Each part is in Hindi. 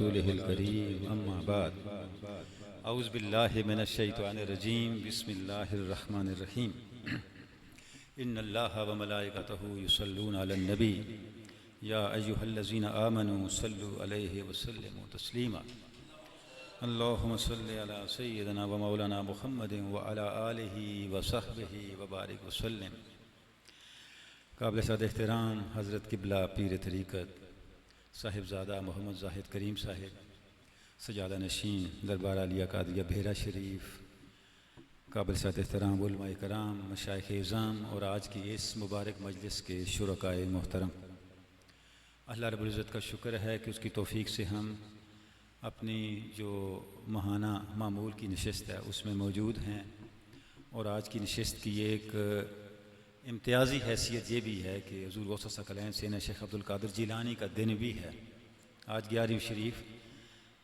रसूलिहिल करीम अम्मा बाद औज़ु बिल्लाहि मिनश शैतानिर रजीम बिस्मिल्लाहिर रहमानिर रहीम इन्नल्लाहा व मलाइकतहु युसल्लूना अलन नबी या अय्युहल्लज़ीना आमनू सल्लु अलैहि व सल्लिमू तस्लीमा अल्लाहुम्मा सल्लि अला सय्यिदिना व मौलाना मुहम्मदिन व अला आलिहि व सहबिहि व बारिक व सल्लिम। काबिल सद एहतराम हज़रत क़िबला पीर तरीक़त साहिबज़ादा मोहम्मद ज़ाहिद करीम साहिब सजादा नशीन दरबार आलिया कादिया भेरा शरीफ, काबिल सद एहतराम उलमाए कराम मशाइख़ इज़ाम और आज की इस मुबारक मजलिस के शुरकाए मोहतरम, अल्लाह रब्बुल इज़्ज़त का शुक्र है कि उसकी तौफ़ीक़ से हम अपनी जो महाना मामूल की नशस्त है उसमें मौजूद हैं। और आज की नशस्त की एक इम्तियाज़ी हैसियत ये भी है कि हुज़ूर गौस सकलैन सैयदना शेख अब्दुल कादिर जिलानी का दिन भी है। आज 11वीं शरीफ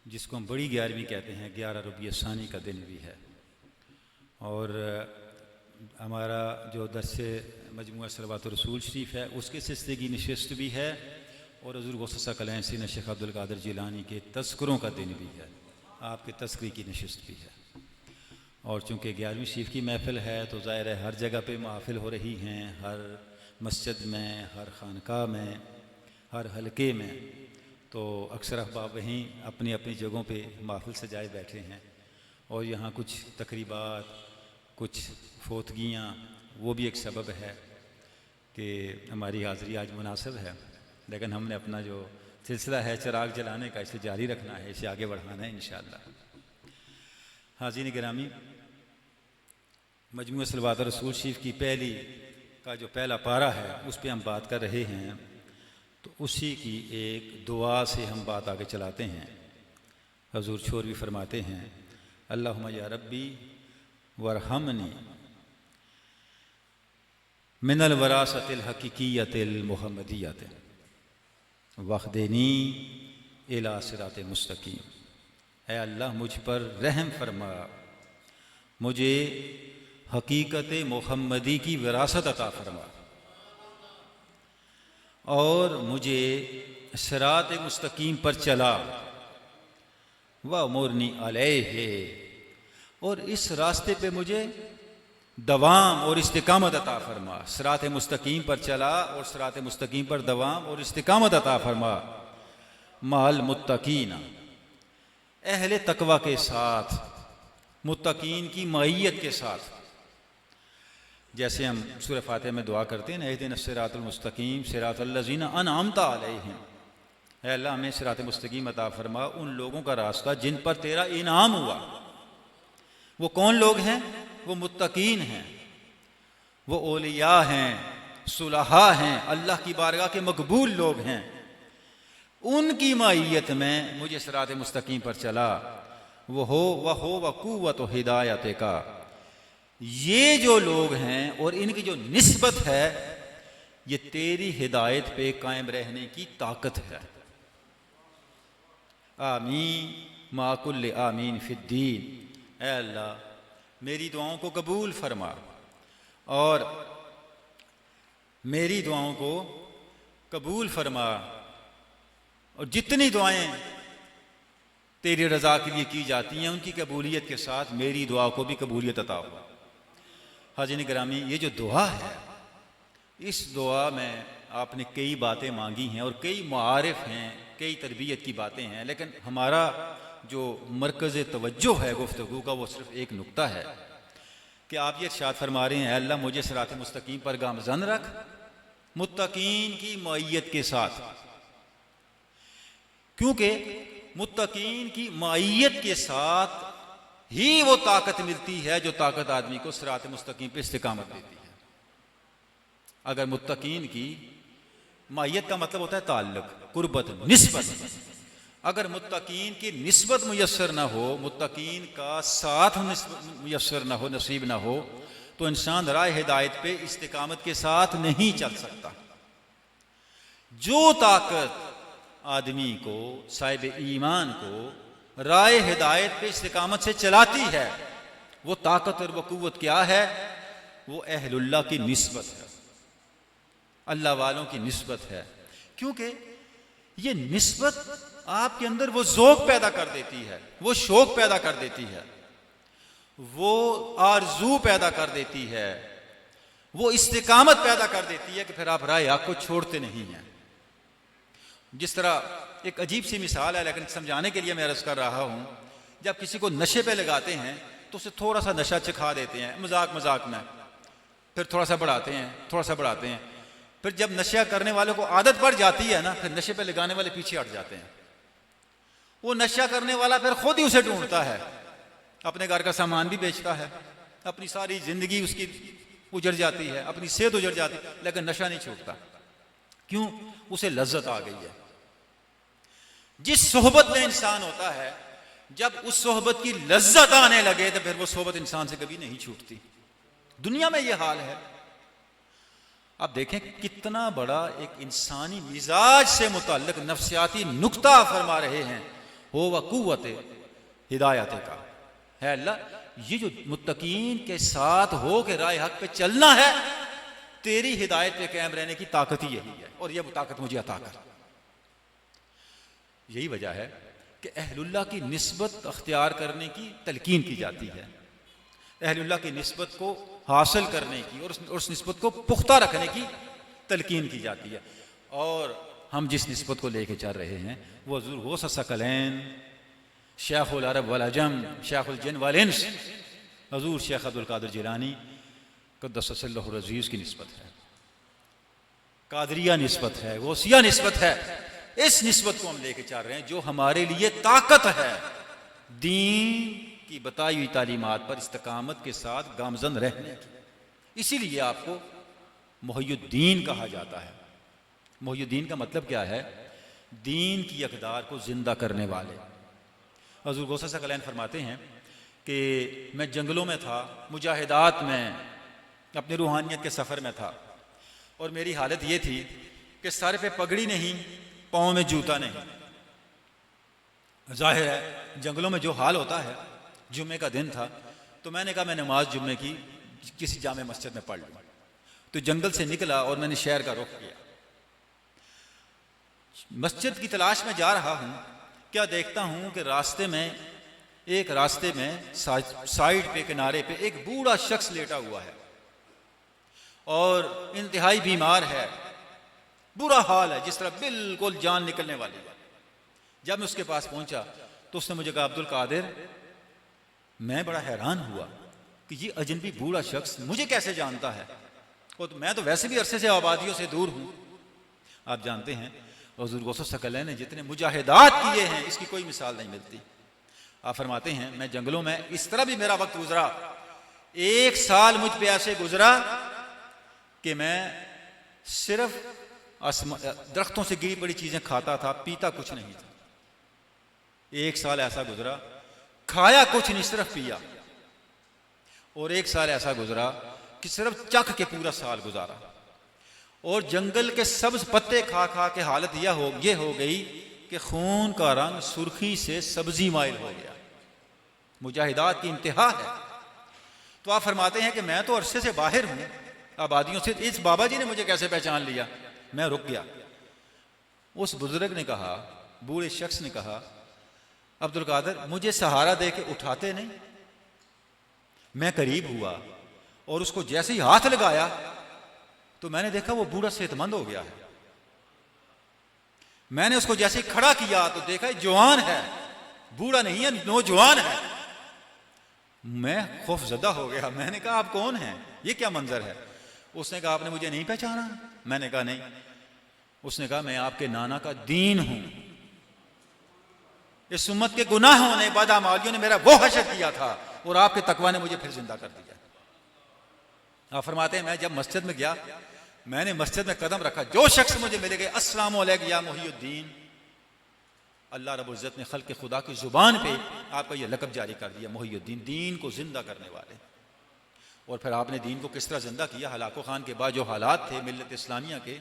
जिसको हम बड़ी 11वीं कहते हैं, 11 रबीउ सानी का दिन भी है। और हमारा जो दर्स मजमुआ सलवातुर रसूल शरीफ है उसके सिलसिले की नशस्त भी है और हुज़ूर गौस सकलैन सैयदना शेख अब्दुल कादिर जिलानी के तज़किरों का दिन भी है, आपके तज़किरे की नशस्त भी है। और चूँकि 11वीं शरीफ की महफ़िल है तो ज़ाहिर है हर जगह पे महफ़िल हो रही हैं, हर मस्जिद में, हर खानकाह में, हर हलके में, तो अक्सर अहबाब वहीं अपनी अपनी जगहों पे महफ़िल सजाए बैठे हैं। और यहाँ कुछ तकरीबात, कुछ फोतगियाँ, वो भी एक सबब है कि हमारी हाज़िरी आज मुनासिब है। लेकिन हमने अपना जो सिलसिला है चिराग जलाने का इसे जारी रखना है, इसे आगे बढ़ाना है इंशाअल्लाह। हाज़रीन गिरामी, मजमूआ सलवातुर रसूल शरीफ की पहली का जो पहला पारा है उस पर हम बात कर रहे हैं, तो उसी की एक दुआ से हम बात आगे चलाते हैं। हजूर छोर भी फरमाते हैं, अल्लाहुम्मा या रब्बी वरहमनी मिनल वरासतिल हकीकियतिल मुहम्मदियत वख्देनी इला सिराते मुस्तकीम। ऐ अल्लाह मुझ पर रहम फरमा, मुझे हकीकत मोहम्मदी की विरासत अता फरमा और मुझे सिरात मुस्तकीम पर चला व मुरनी अलैहि, और इस रास्ते पे मुझे दवाम और इस्तिकामत अता फरमा। सिरात मुस्तकीम पर चला और सिरात मुस्तकीम पर दवाम और इस्तिकामत अता फरमा। माल मुत्तकीना, अहले तकवा के साथ, मुत्तकीन की मईयत के साथ। जैसे हम सूरह फातिहा में दुआ करते हैं ना, इहदिना सिरातल मुस्तकीम सिरातल लज़ीना अनअमता अलैहिम, ऐ अल्लाह हमें सिरात मुस्तकीम अता फरमा, उन लोगों का रास्ता जिन पर तेरा इनाम हुआ। वो कौन लोग हैं? वो मुत्तकीन हैं, वो औलिया हैं, सुलहा हैं, अल्लाह की बारगाह के मकबूल लोग हैं। उनकी माइयत में मुझे सिरात मुस्तकीम पर चला। वो हो व कुव्वत हिदायत का, ये जो लोग हैं और इनकी जो निस्बत है ये तेरी हिदायत पे कायम रहने की ताकत है। आमीन माकुल्ल आमीन फिद्दीन, ऐ अल्लाह मेरी दुआओं को कबूल फरमा और मेरी दुआओं को कबूल फरमा, और जितनी दुआएं तेरी रज़ा के लिए की जाती हैं उनकी कबूलियत के साथ मेरी दुआ को भी कबूलियत अता हो। हाज़रीन गिरामी, ये जो दुआ है, इस दुआ में आपने कई बातें मांगी हैं और कई मुआरिफ हैं, कई तरबियत की बातें हैं, लेकिन हमारा जो मरकज़ तवज्जो है गुफ्तगू का वो सिर्फ एक नुक्ता है कि आप ये इरशाद फरमा रहे हैं, अल्लाह मुझे सिरात मुस्तकीम पर गामज़न रख, मुत्तकीन की मईयत के साथ। क्योंकि मुत्तकीन की मईयत के साथ ही वो ताकत मिलती है जो ताकत आदमी को सिरात मुस्तकीम पे इस्तिकामत देती है। अगर मुत्तकीन की मईयत का मतलब होता है ताल्लुक, कुर्बत, निस्बत। अगर मुत्तकीन की निस्बत मुयस्सर ना हो, मुत्तकीन का साथ मुयस्सर ना हो, नसीब ना हो, तो इंसान राह हिदायत पे इस्तिकामत के साथ नहीं चल सकता। जो ताकत आदमी को, साहिब ईमान को राह हिदायत पे इस्तिकामत से चलाती है, वो ताकत और वो कुव्वत क्या है? वो अहलुल्लाह की निस्बत है, अल्लाह वालों की निस्बत है। क्योंकि ये निस्बत आपके अंदर वो ज़ौक़ पैदा कर देती है, वो शौक़ पैदा कर देती है, वो आरज़ू पैदा कर देती है, वो इस्तिकामत पैदा कर देती है कि फिर आप राह हक़ को छोड़ते नहीं हैं। जिस तरह एक अजीब सी मिसाल है, लेकिन समझाने के लिए मैं अर्ज़ कर रहा हूँ, जब किसी को नशे पे लगाते हैं तो उसे थोड़ा सा नशा चखा देते हैं मजाक मजाक में, फिर थोड़ा सा बढ़ाते हैं, थोड़ा सा बढ़ाते हैं, फिर जब नशा करने वालों को आदत पड़ जाती है ना, फिर नशे पे लगाने वाले पीछे हट जाते हैं। वो नशा करने वाला फिर खुद ही उसे ढूंढता है, अपने घर का सामान भी बेचता है, अपनी सारी जिंदगी उसकी उजड़ जाती है, अपनी सेहत उजड़ जाती है, लेकिन नशा नहीं छूटता। क्यों? उसे लज्जत आ गई है। जिस सोहबत में इंसान होता है, जब उस सोहबत की लज्जत आने लगे तो फिर वो सोहबत इंसान से कभी नहीं छूटती। दुनिया में ये हाल है। आप देखें कितना बड़ा एक इंसानी मिजाज से मुताल्लिक नफ्सियाती नुक्ता फरमा रहे हैं, हो व कुव्वत हिदायत का है अल्लाह, ये जो मुत्तकीन के साथ हो के राह हक पे चलना है, तेरी हिदायत पे कायम रहने की ताकत ही यही है, और यह ताकत मुझे अता कर। यही वजह है कि अहलुल्लाह की निस्बत अख्तियार करने की तलकीन की जाती है, अहलुल्लाह की निस्बत को हासिल करने की और उस निस्बत को पुख्ता रखने की तलकीन की जाती है। और हम जिस निस्बत को लेके चल रहे हैं वो हुज़ूर गौस सकलैन, शेखुल अरब वल अजम, शेखुल जिन वल इंस, हुज़ूर शेख अब्दुल कादिर जिलानी क़द्दसल्लहु अज़ीज़ की निस्बत है, कादरिया निस्बत है, गौसिया निस्बत है। इस निस्बत को हम लेके चल रहे हैं जो हमारे लिए ताकत है दीन की बताई हुई तालीमात पर इस्तकामत के साथ गामजन रहने की। इसीलिए आपको मुहय्यिद्दीन कहा जाता है। मुहय्यिद्दीन का मतलब क्या है? दीन की अक़दार को जिंदा करने वाले। हुज़ूर गौस सकलैन फरमाते हैं कि मैं जंगलों में था, मुजाहिदात में, अपनी रूहानियत के सफ़र में था, और मेरी हालत ये थी कि सर पे पगड़ी नहीं, पाँव में जूता नहीं। जाहिर है जंगलों में जो हाल होता है, जुम्मे का दिन था, तो मैंने कहा मैं नमाज जुम्मे की किसी जामे मस्जिद में पढ़ लूँ। तो जंगल से निकला और मैंने शहर का रुख किया। मस्जिद की तलाश में जा रहा हूँ, क्या देखता हूँ कि रास्ते में साइड पे, किनारे पे एक बूढ़ा शख्स लेटा हुआ है और इंतहाई बीमार है, बुरा हाल है, जिस तरह बिल्कुल जान निकलने वाली है। जब मैं उसके पास पहुंचा तो उसने मुझे कहा, अब्दुल कादिर, मैं बड़ा हैरान हुआ कि ये अजनबी बूढ़ा शख्स मुझे कैसे जानता है, और मैं तो वैसे भी अरसे से आबादियों से दूर हूँ। आप जानते हैं हुज़ूर गौस सकलैन ने जितने मुजाहिदात किए हैं, इसकी कोई मिसाल नहीं मिलती। आप फरमाते हैं मैं जंगलों में इस तरह भी मेरा वक्त गुजरा, 1 साल मुझ पे ऐसे गुजरा कि मैं सिर्फ दरख्तों से गिरी पड़ी चीजें खाता था, पीता कुछ नहीं था। 1 साल ऐसा गुजरा, खाया कुछ नहीं, सिर्फ पिया। और 1 साल ऐसा गुजरा कि सिर्फ चख के पूरा साल गुजारा, और जंगल के सब्ज पत्ते खा खा के हालत ये हो गई कि खून का रंग सुर्खी से सब्जी माइल हो गया। मुजाहिदात की इंतहा है। तो आप फरमाते हैं कि मैं तो अरसे से बाहर हूं, आबादियों से, इस बाबा जी ने मुझे कैसे पहचान लिया? मैं रुक गया। उस बुजुर्ग ने कहा, बूढ़े शख्स ने कहा, अब्दुल कादिर, मुझे सहारा दे के उठाते नहीं। मैं करीब हुआ और उसको जैसे ही हाथ लगाया तो मैंने देखा वो बूढ़ा सेहतमंद हो गया है। मैंने उसको जैसे ही खड़ा किया तो देखा जवान है, बूढ़ा नहीं है, नौजवान है। मैं खौफजदा हो गया। मैंने कहा, आप कौन हैं? ये क्या मंजर है? उसने कहा, आपने मुझे नहीं पहचाना? मैंने कहा, नहीं। उसने कहा, मैं आपके नाना का दीन हूं। इस उम्मत के गुनाहों ने, बदअमालियों ने मेरा वो हशर किया था और आपके तकवा ने मुझे फिर जिंदा कर दिया। आप फरमाते हैं मैं जब मस्जिद में गया, मैंने मस्जिद में कदम रखा, जो शख्स मुझे मिले गए, अस्सलामु अलैकुम या मुहियुद्दीन। अल्लाह रब्बुल इज्जत ने खल्क़ खुदा की जुबान पे आपका यह लक़ब जारी कर दिया, मुहियुद्दीन, दीन को जिंदा करने वाले। और फिर आपने दीन को किस तरह जिंदा किया? हलाको खान के बाद जो हालात थे मिल्लत इस्लामिया के,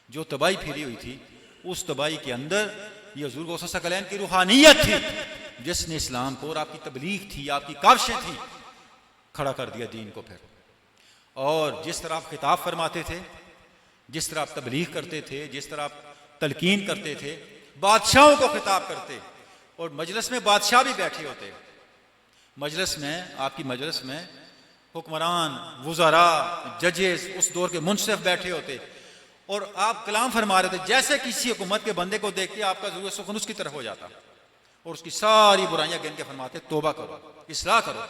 जो तबाही फिरी हुई थी, उस तबाही के अंदर ये हुज़ूर गौस सकलैन की रूहानियत थी, जिसने इस्लाम को, और आपकी तबलीग थी, आपकी काविशें थी, खड़ा कर दिया दीन को फिर। और जिस तरह आप खिताब फरमाते थे, जिस तरह आप तबलीग करते थे, जिस तरह आप तलकीन करते थे, बादशाहों को खिताब करते, और मजलिस में बादशाह भी बैठे होते। मजलिस में, आपकी मजलिस में हुक्मरान, वुज़रा, जजेस, उस दौर के मुंसिफ बैठे होते, और आप कलाम फरमा रहे थे। जैसे किसी हुकूमत के बंदे को देखते आपका ज़रूर सुकून उसकी तरफ हो जाता, और उसकी सारी बुराइयां गिन के फरमाते, तौबा करो, इस्लाह करो।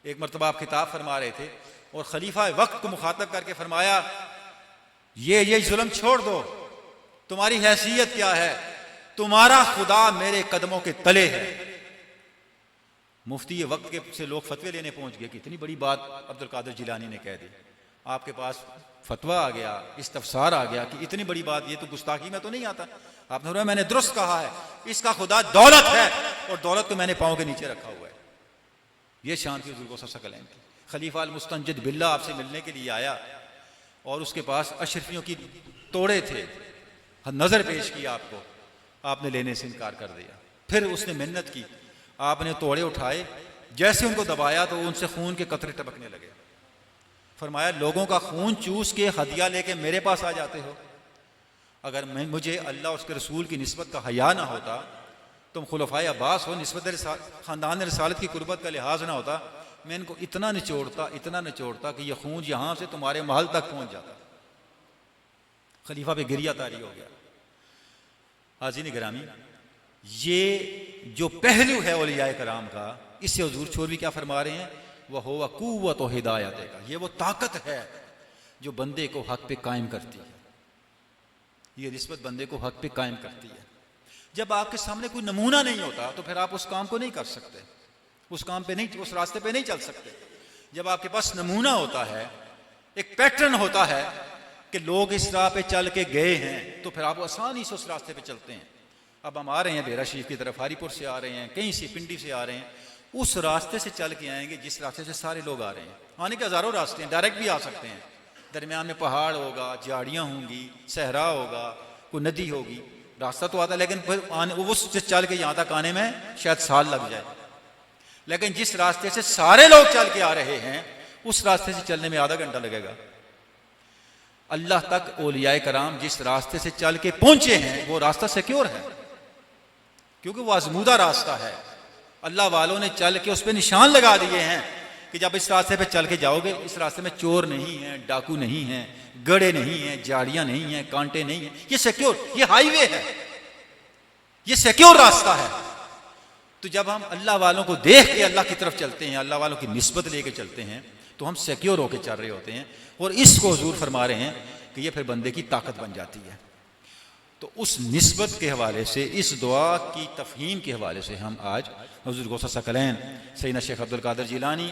एक मरतबा आप खिताब फरमा रहे थे और खलीफा वक्त को मुखातब करके फरमाया, ये जुल्म छोड़ दो, तुम्हारी हैसियत क्या है, तुम्हारा खुदा मेरे कदमों के तले है। मुफ्ती वक्त के से लोग फतवे लेने पहुंच गए कि इतनी बड़ी बात अब्दुल कादिर जिलानी ने कह दी, आपके पास फतवा आ गया, इस्तफसार आ गया कि इतनी बड़ी बात, ये तो गुस्ताखी में तो नहीं आता। आपने बोला मैंने दुरुस्त कहा है, इसका खुदा दौलत है और दौलत को मैंने पांव के नीचे रखा हुआ है। ये शान थी हुज़ूर गौस सकलैन की। खलीफा अल मुस्तंजिद बिल्ला आपसे मिलने के लिए आया और उसके पास अशरफियों की तोड़े थे, नजर पेश किया आपको, आपने लेने से इनकार कर दिया। फिर उसने मिन्नत की, आपने तोड़े उठाए, जैसे उनको दबाया तो उनसे खून के कतरे टपकने लगे। फरमाया लोगों का खून चूस के हदिया लेके मेरे पास आ जाते हो, अगर मुझे अल्लाह उसके रसूल की निस्बत का हया ना होता, तुम खुलफाए अब्बास हो, निस्बत ख़ानदान रिसालत की कुर्बत का लिहाज ना होता, मैं इनको इतना निचोड़ता कि यह खून यहाँ से तुम्हारे महल तक पहुँच जाता। खलीफा पे गिरिया तारी हो गया। हाज़रीन गिरामी, ये जो पहलू है औलियाए कराम का, इससे हुज़ूर छोरवी क्या फरमा रहे हैं, वह हो क़ुव्वत व हिदायत का, ये वो ताकत है जो बंदे को हक पे कायम करती है। ये निस्बत बंदे को हक पे कायम करती है। जब आपके सामने कोई नमूना नहीं होता तो फिर आप उस काम को नहीं कर सकते, उस काम पे नहीं, उस रास्ते पे नहीं चल सकते। जब आपके पास नमूना होता है, एक पैटर्न होता है कि लोग इस राह पे चल के गए हैं, तो फिर आप आसानी से उस रास्ते पे चलते हैं। अब हम आ रहे हैं बेरा शरीफ की तरफ, हारीपुर से आ रहे हैं, कहीं से पिंडी से आ रहे हैं, उस रास्ते से चल के आएंगे जिस रास्ते से सारे लोग आ रहे हैं। आने के हज़ारों रास्ते हैं, डायरेक्ट भी आ सकते हैं, दरमियान में पहाड़ होगा, झाड़ियाँ होंगी, सहरा होगा, कोई नदी होगी, रास्ता तो आता है, लेकिन फिर आने उससे चल के यहाँ तक आने में शायद साल लग जाए। लेकिन जिस रास्ते से सारे लोग चल के आ रहे हैं, उस रास्ते से चलने में आधा घंटा लगेगा। अल्लाह तक औलियाए कराम जिस रास्ते से चल के पहुंचे हैं, वो रास्ता सिक्योर है, क्योंकि वो आजमूदा रास्ता है। अल्लाह वालों ने चल के उस पर निशान लगा दिए हैं कि जब इस रास्ते पे चल के जाओगे, इस रास्ते में चोर नहीं है, डाकू नहीं है, गड़े नहीं है, झाड़ियां नहीं है, कांटे नहीं है, ये सिक्योर, ये हाईवे है, ये सिक्योर रास्ता है। तो जब हम अल्लाह वालों को देख के अल्लाह की तरफ चलते हैं, अल्लाह वालों की निस्बत लेके चलते हैं, तो हम सिक्योर होके चल रहे होते हैं। और इसको हुजूर फरमा रहे हैं कि ये फिर बंदे की ताकत बन जाती है। तो उस निस्बत के हवाले से, इस दुआ की तफहीम के हवाले से हम आज हुजूर गौस सकलैन सैयदना शेख अब्दुल कादिर जिलानी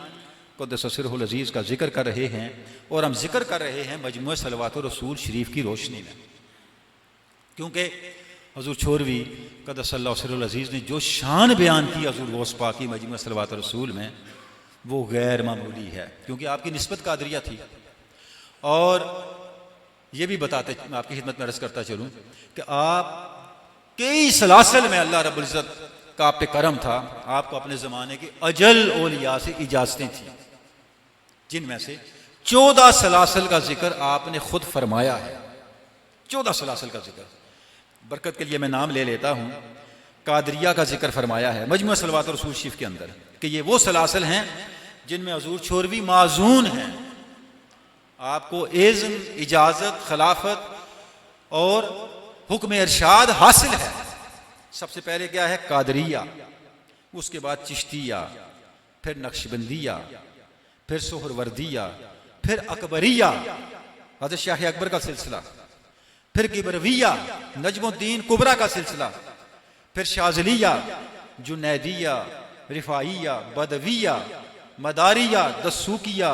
क़ुद्दस सिरहुल अज़ीज़ का जिक्र कर रहे हैं। और हम जिक्र कर रहे हैं मजमू सलवातुर रसूल शरीफ की रोशनी में, क्योंकि हुजूर छोरवी क़ुद्दस सिरहुल अज़ीज़ ने जो शान बयान की हुजूर गौस पाक की मजमू सलवातुर रसूल में, वो गैर मामूली है। क्योंकि आपकी निस्बत कादरिया थी, और ये भी बताते, मैं आपकी खिदमत में अर्ज़ करता चलूँ कि आप कई सलासल में अल्लाह रब्बुल इज़्ज़त का आप पे करम था, आपको अपने ज़माने के अजल औलिया से इजाज़तें थी, जिनमें से 14 सलासल का जिक्र आपने खुद फरमाया है। 14 सलासल का जिक्र, बरकत के लिए मैं नाम ले लेता हूँ। कादरिया का जिक्र फरमाया है मजमू सलवातुर रसूल शरीफ के अंदर कि ये वो सलासल हैं जिनमें हुजूर छोरवी माजून हैं, आपको इज़्न, इजाज़त, खिलाफत और हुक्म इरशाद हासिल है। सबसे पहले क्या है, कादरिया, उसके बाद चिश्तिया, फिर नक्शबंदिया, फिर सोहरवर्दिया, फिर अकबरिया, हज़रत शाह अकबर का सिलसिला, फिर गिबरविया, नजमुद्दीन कुबरा का सिलसिला, फिर शाज़लिया, जुनैदिया, रिफाइया, बदविया, मदारिया, दसूकिया,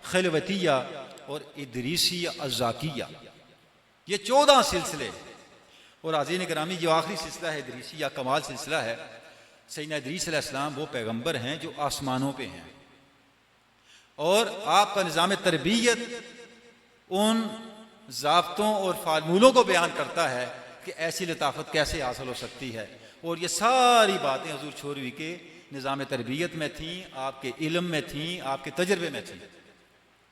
खिलवतिया और इदरीसिया अज़ाकिया। ये 14 सिलसिले। और आज़ीन गिरामी, जो आखिरी सिलसिला है इदरीसिया, कमाल सिलसिला है। सैयदना इदरीस अलैहिस्सलाम वो पैगंबर हैं जो आसमानों पे हैं, और आपका निज़ाम तरबियत उन ज़ाब्तों और फार्मूलों को बयान करता है कि ऐसी लताफत कैसे हासिल हो सकती है। और ये सारी बातें हुजूर छोरवी के निज़ाम तरबियत में थीं, आपके इल्म में थीं, आपके तजर्बे में थीं।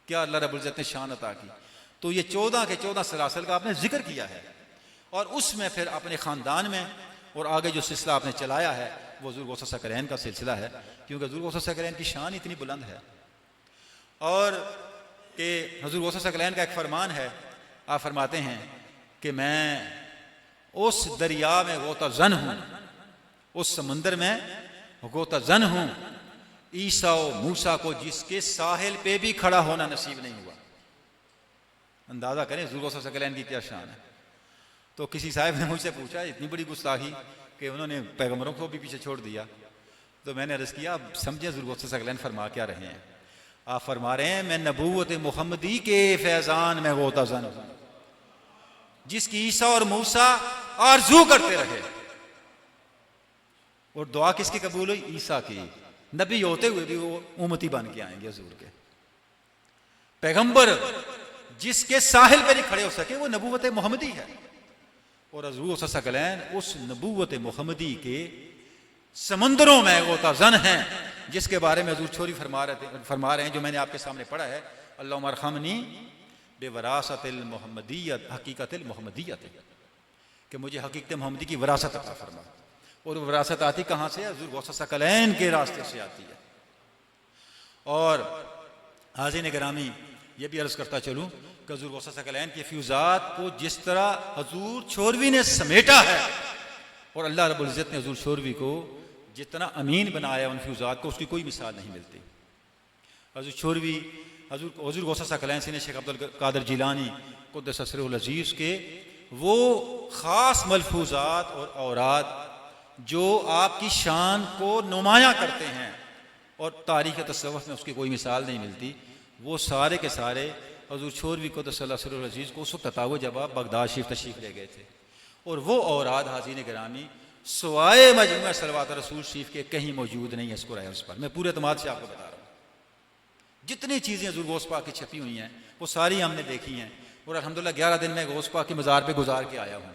क्या अल्लाह रब्बुल इज़्ज़त ने शान अता की। तो ये 14 के 14 सलासल का आपने जिक्र किया है। और उसमें फिर अपने ख़ानदान में और आगे जो सिलसिला आपने चलाया है वो हज़ूर गौस सकलैन का सिलसिला है, क्योंकि हज़ूर गौस सकलैन की शान इतनी बुलंद है। और कि हज़ूर गौस सकलैन का एक फरमान है, आप फरमाते हैं कि मैं उस दरिया में गोताज़न हूँ, उस समंदर में गोताज़न हूँ, ईसा और मूसा को जिसके साहिल पे भी खड़ा होना नसीब नहीं हुआ। अंदाज़ा करें हज़ूर गौस सकलैन की क्या शान है। तो किसी साहब ने मुझसे पूछा, इतनी बड़ी गुस्ताखी कि उन्होंने पैगम्बरों को भी पीछे छोड़ दिया। तो मैंने अर्ज़ किया, आप समझे हज़ूर गौस सकलैन फरमा क्या रहे हैं। आप फरमा रहे हैं मैं नबूवत मुहम्मदी के फैज़ान में गोताज़न हूँ, जिसकी ईसा और मूसा आरज़ू करते रहे। और दुआ किसकी कबूल हुई? ईसा की। नबी होते हुए भी वो उम्मती बन के आएंगे हज़ूर के। पैगंबर जिसके साहिल पे नहीं खड़े हो सके वो नबूवत मुहम्मदी है। और हज़ूर सकलैन उस नबूवत मुहम्मदी के समंदरों में गोताज़न हैं, जिसके बारे में हज़ूर छोरी फरमा रहे हैं, जो मैंने आपके सामने पढ़ा है, अल्लाहुम्मा अरहमनी बेवरासतिल मुहम्मदियत हकीकतिल मुहम्मदियत, कि मुझे हकीकत मुहम्मदी की विरासत अता फरमा। और विरासत आती कहाँ से? हज़ूर गौस सकलैन के रास्ते से आती है। और हाज़िरीन गिरामी, ये भी अर्ज़ करता चलूँ कि हज़ूर गौस सकलैन के फ्यूज़ात को जिस तरह हज़ूर छोरवी ने समेटा है, और अल्लाह रब्बुल इज़्ज़त ने हज़ूर छोरवी को जितना अमीन बनाया उन फ्यूज़ात को, उसकी कोई मिसाल नहीं मिलती। हज़ूर छोरवी हज़ूर गौस सकलैन से शेख अब्दुल कादिर जिलानी क़ुद्दस सिर्रुल अज़ीज़ के वो ख़ास मलफूज़ात और औराद जो आपकी शान को नुमायाँ करते हैं और तारीख़ तसव्वुफ़ में उसकी कोई मिसाल नहीं मिलती, वो सारे के सारे हज़ूर छोरवी क़ुद्दस सिर्रुल अज़ीज़ को उस वक्त अता हुए जब आप बगदाद शरीफ तशरीफ़ ले गए थे। और वो औराद हाज़िरीन गिरामी सवाए मजमूआ सलवात रसूल शरीफ के कहीं मौजूद नहीं है इस कुरान पर। मैं पूरे एतमाद से आपको बता रहा हूँ, जितनी चीज़ें हज़ूर गौस पाक की छपी हुई हैं वो सारी हमने देखी हैं। और अल्हम्दुलिल्लाह 11 दिन मैं गौस पाक के मज़ार पे गुजार के आया हूँ।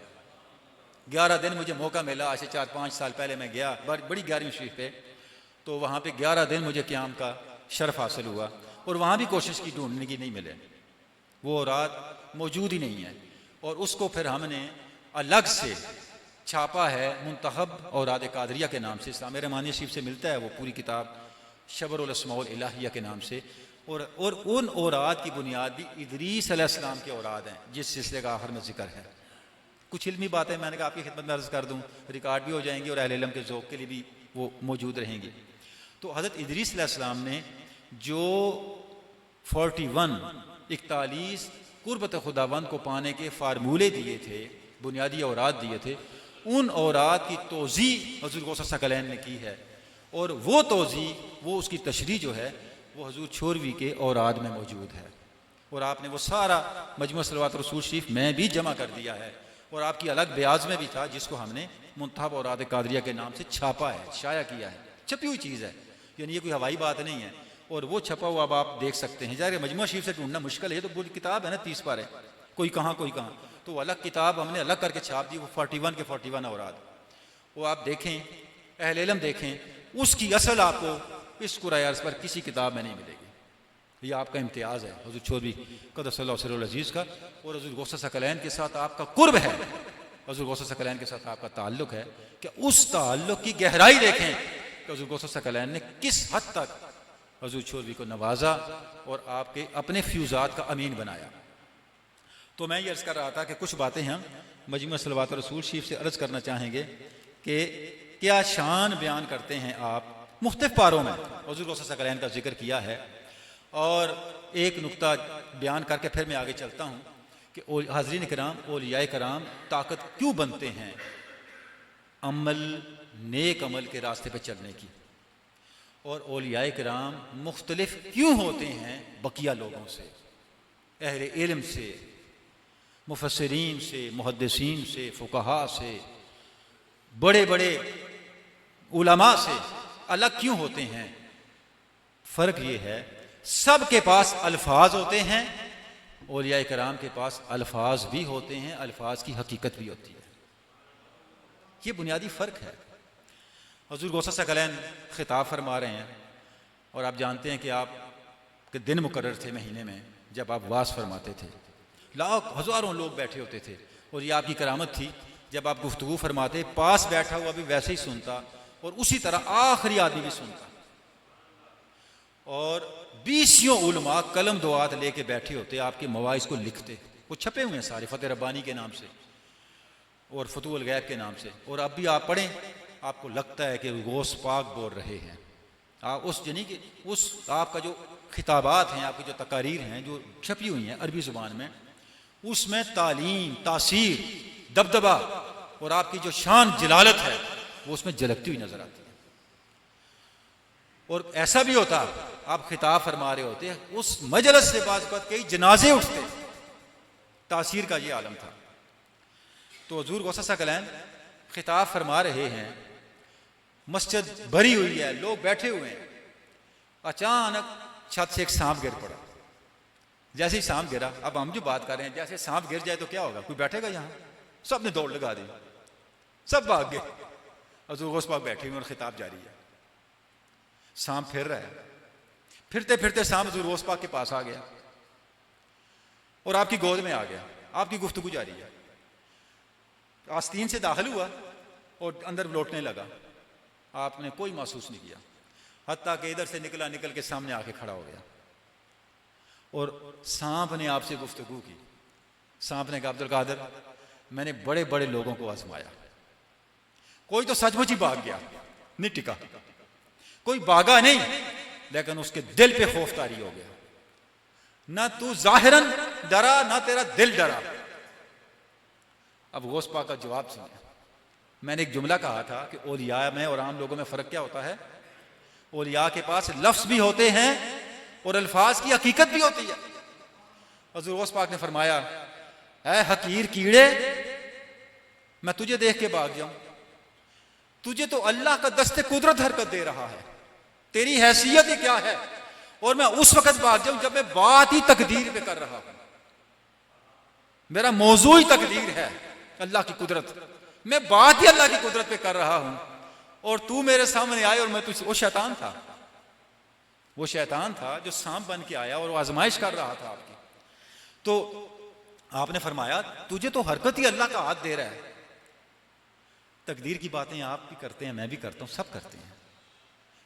11 दिन मुझे मौका मिला, आज से 4-5 साल पहले मैं गया बड़ी 11वीं शरीफ पे, तो वहाँ पे 11 दिन मुझे क़याम का शर्फ हासिल हुआ। और वहाँ भी कोशिश की ढूंढने की, नहीं मिले, वो रात मौजूद ही नहीं है। और उसको फिर हमने अलग से छापा है मुंतखब औराद कादरिया के नाम से, इस्लाम रहमानिया शरीफ से मिलता है वो पूरी किताब शबरुल अस्माउल इलाहिया के नाम से। और उन औराद की बुनियाद भी इदरीस अलैहिस्सलाम के औराद हैं, जिस सिलसिले का आखिर में जिक्र है। कुछ इल्मी बातें मैंने कहा आपकी खिदमत में अर्ज़ कर दूँ, रिकॉर्ड भी हो जाएंगी और अहले इल्म के ज़ौक़ के लिए भी वो मौजूद रहेंगी। तो हज़रत इदरीस अलैहिस्सलाम ने जो 41 कुर्बत खुदावंद को पाने के फार्मूले दिए थे, बुनियादी औराद दिए थे, उन औराद की तोज़ी हज़ूर गौस सकलैन ने की है। और वो तोज़ी, वो उसकी तशरीह जो है वो हज़ूर छोरवी के औराद में मौजूद है। और आपने वो सारा मजमू सलवात रसूल शरीफ में भी जमा कर दिया है, और आपकी अलग ब्याज में भी था, जिसको हमने मुंतखब औराद कादरिया के नाम से छापा है, शाया किया है। छपी हुई चीज़ है, यानी ये कोई हवाई बात नहीं है। और वो छपा हुआ अब आप देख सकते हैं। ज़ाहिर मजमू शरीफ से ढूंढना मुश्किल है, तो पूरी किताब है ना 30 पारे, कोई कहाँ कोई कहाँ, तो अलग किताब हमने अलग करके छाप दी, वो 41 के 41 औराद। वो आप देखें, अहले इल्म देखें, उसकी असल आपको इस कुरान अर्ज़ पर किसी किताब में नहीं मिलेगी। ये आपका इम्तियाज़ है हज़ूर छोरवी क़ुद्दस सिर्रुल अज़ीज़ का। और हज़ूर गौस सकलैन के साथ आपका कुर्ब है, हज़ूर गौस सकलैन के साथ आपका ताल्लुक़ है, कि उस ताल्लुक़ की गहराई देखें कि हज़ूर गौस सकलैन ने किस हद तक हज़ूर छोरवी को नवाजा और आपके अपने फ्यूज़ात का अमीन बनाया। तो मैं ये अर्ज़ कर रहा था कि कुछ बातें हम मजमू सलवात रसूल शरीफ से अर्ज़ करना चाहेंगे कि क्या शान बयान करते हैं आप मुख्तलिफ पारों में, हज़ूर गौस सकलैन का जिक्र किया है। और एक नुक्ता बयान करके फिर मैं आगे चलता हूँ कि हाज़रीन किराम, औलियाए किराम ताकत क्यों बनते हैं अमल, नेक अमल के रास्ते पर चलने की, और औलियाए किराम मुख्तलिफ क्यों होते हैं बकिया लोगों से, अहले इल्म से, मुफस्सिरीन से, मुहद्दिसीन से, फुक़हा से, बड़े बड़े उलमा से अलग क्यों होते हैं। फ़र्क ये है, सब के पास अल्फाज होते हैं, औलियाए किराम के पास अल्फाज भी होते हैं, अल्फाज की हकीकत भी होती है। ये बुनियादी फ़र्क है। हज़ूर गौस सकलैन ख़िताब फरमा रहे हैं, और आप जानते हैं कि आप के दिन मुकर्रर थे महीने में जब आप वास फरमाते थे, लाख हज़ारों लोग बैठे होते थे, और ये आपकी करामत थी, जब आप गुफ्तगू फरमाते पास बैठा हुआ भी वैसे ही सुनता और उसी तरह आखिरी आदमी भी सुनता। और 20 उलमा कलम दुआत लेके बैठे होते, आपके मवाइज को लिखते, वो छपे हुए हैं सारे फतेह रब्बानी के नाम से और फतूल गैब के नाम से। और अब भी आप पढ़ें, आपको लगता है कि गौस पाक बोल रहे हैं। आप उस यानी कि उस आपका जो खिताबात हैं, आपकी जो तकारीर हैं जो छपी हुई हैं अरबी ज़ुबान में, उसमें तालीम, तासीर, दबदबा और आपकी जो शान जलालत है वो उसमें झलकती हुई नजर आती है। और ऐसा भी होता, आप खिताब फरमा रहे होते, उस मजलिस से बाज़ वक़्त कई जनाजे उठते, तासीर का ये आलम था। तो हुज़ूर गौस सकलैन खिताब फरमा रहे हैं, मस्जिद भरी हुई है, लोग बैठे हुए हैं, अचानक छत से एक सांप गिर पड़ा। जैसे ही सांप गिरा, अब हम जो बात कर रहे हैं, जैसे सांप गिर जाए तो क्या होगा, कोई बैठेगा यहाँ? सब ने दौड़ लगा दी, सब भाग गए। हुज़ूर गौस पाक बैठे हुए और खिताब जारी है। सांप फिर रहा है, फिरते फिरते सांप हुज़ूर गौस पाक के पास आ गया और आपकी गोद में आ गया, आपकी गुफ्तगू जारी है। आस्तीन से दाखिल हुआ और अंदर लौटने लगा, आपने कोई महसूस नहीं किया, हत्ता कि इधर से निकल के सामने आके खड़ा हो गया। और सांप ने आपसे गुफ्तगू की। सांप ने कहा, अब्दुल कादिर, मैंने बड़े बड़े लोगों को आजमाया, कोई तो सचमुच ही भाग गया, नहीं टिका, कोई भागा नहीं, लेकिन उसके दिल पे खौफतारी हो गया। ना तू जाहिरन डरा, ना तेरा दिल डरा। अब गौस पाक का जवाब सुनिए। मैंने एक जुमला कहा था कि औलिया में और आम लोगों में फ़र्क क्या होता है? औलिया के पास लफ्ज़ भी होते हैं और अल्फाज की हकीकत भी होती है। हुज़ूर गौस पाक ने फरमाया, ऐ हकीर कीड़े, मैं तुझे देख के भाग जाऊं? तुझे तो अल्लाह का दस्ते कुदरत हरकत दे रहा है, तेरी हैसियत ही क्या है? और मैं उस वक्त भाग जाऊं जब मैं बात ही तकदीर पे कर रहा हूं, मेरा मौजू ही तकदीर है, अल्लाह की कुदरत, मैं बात ही अल्लाह की कुदरत पे कर रहा हूं, और तू मेरे सामने आए और मैं तुझे, वो शैतान था, वो शैतान था जो सांप बन के आया और वो आजमाइश कर रहा था आपकी। तो आपने फरमाया, तुझे तो हरकत ही अल्लाह का हाथ दे रहा है। तकदीर की बातें आप भी करते हैं, मैं भी करता हूं, सब करते हैं,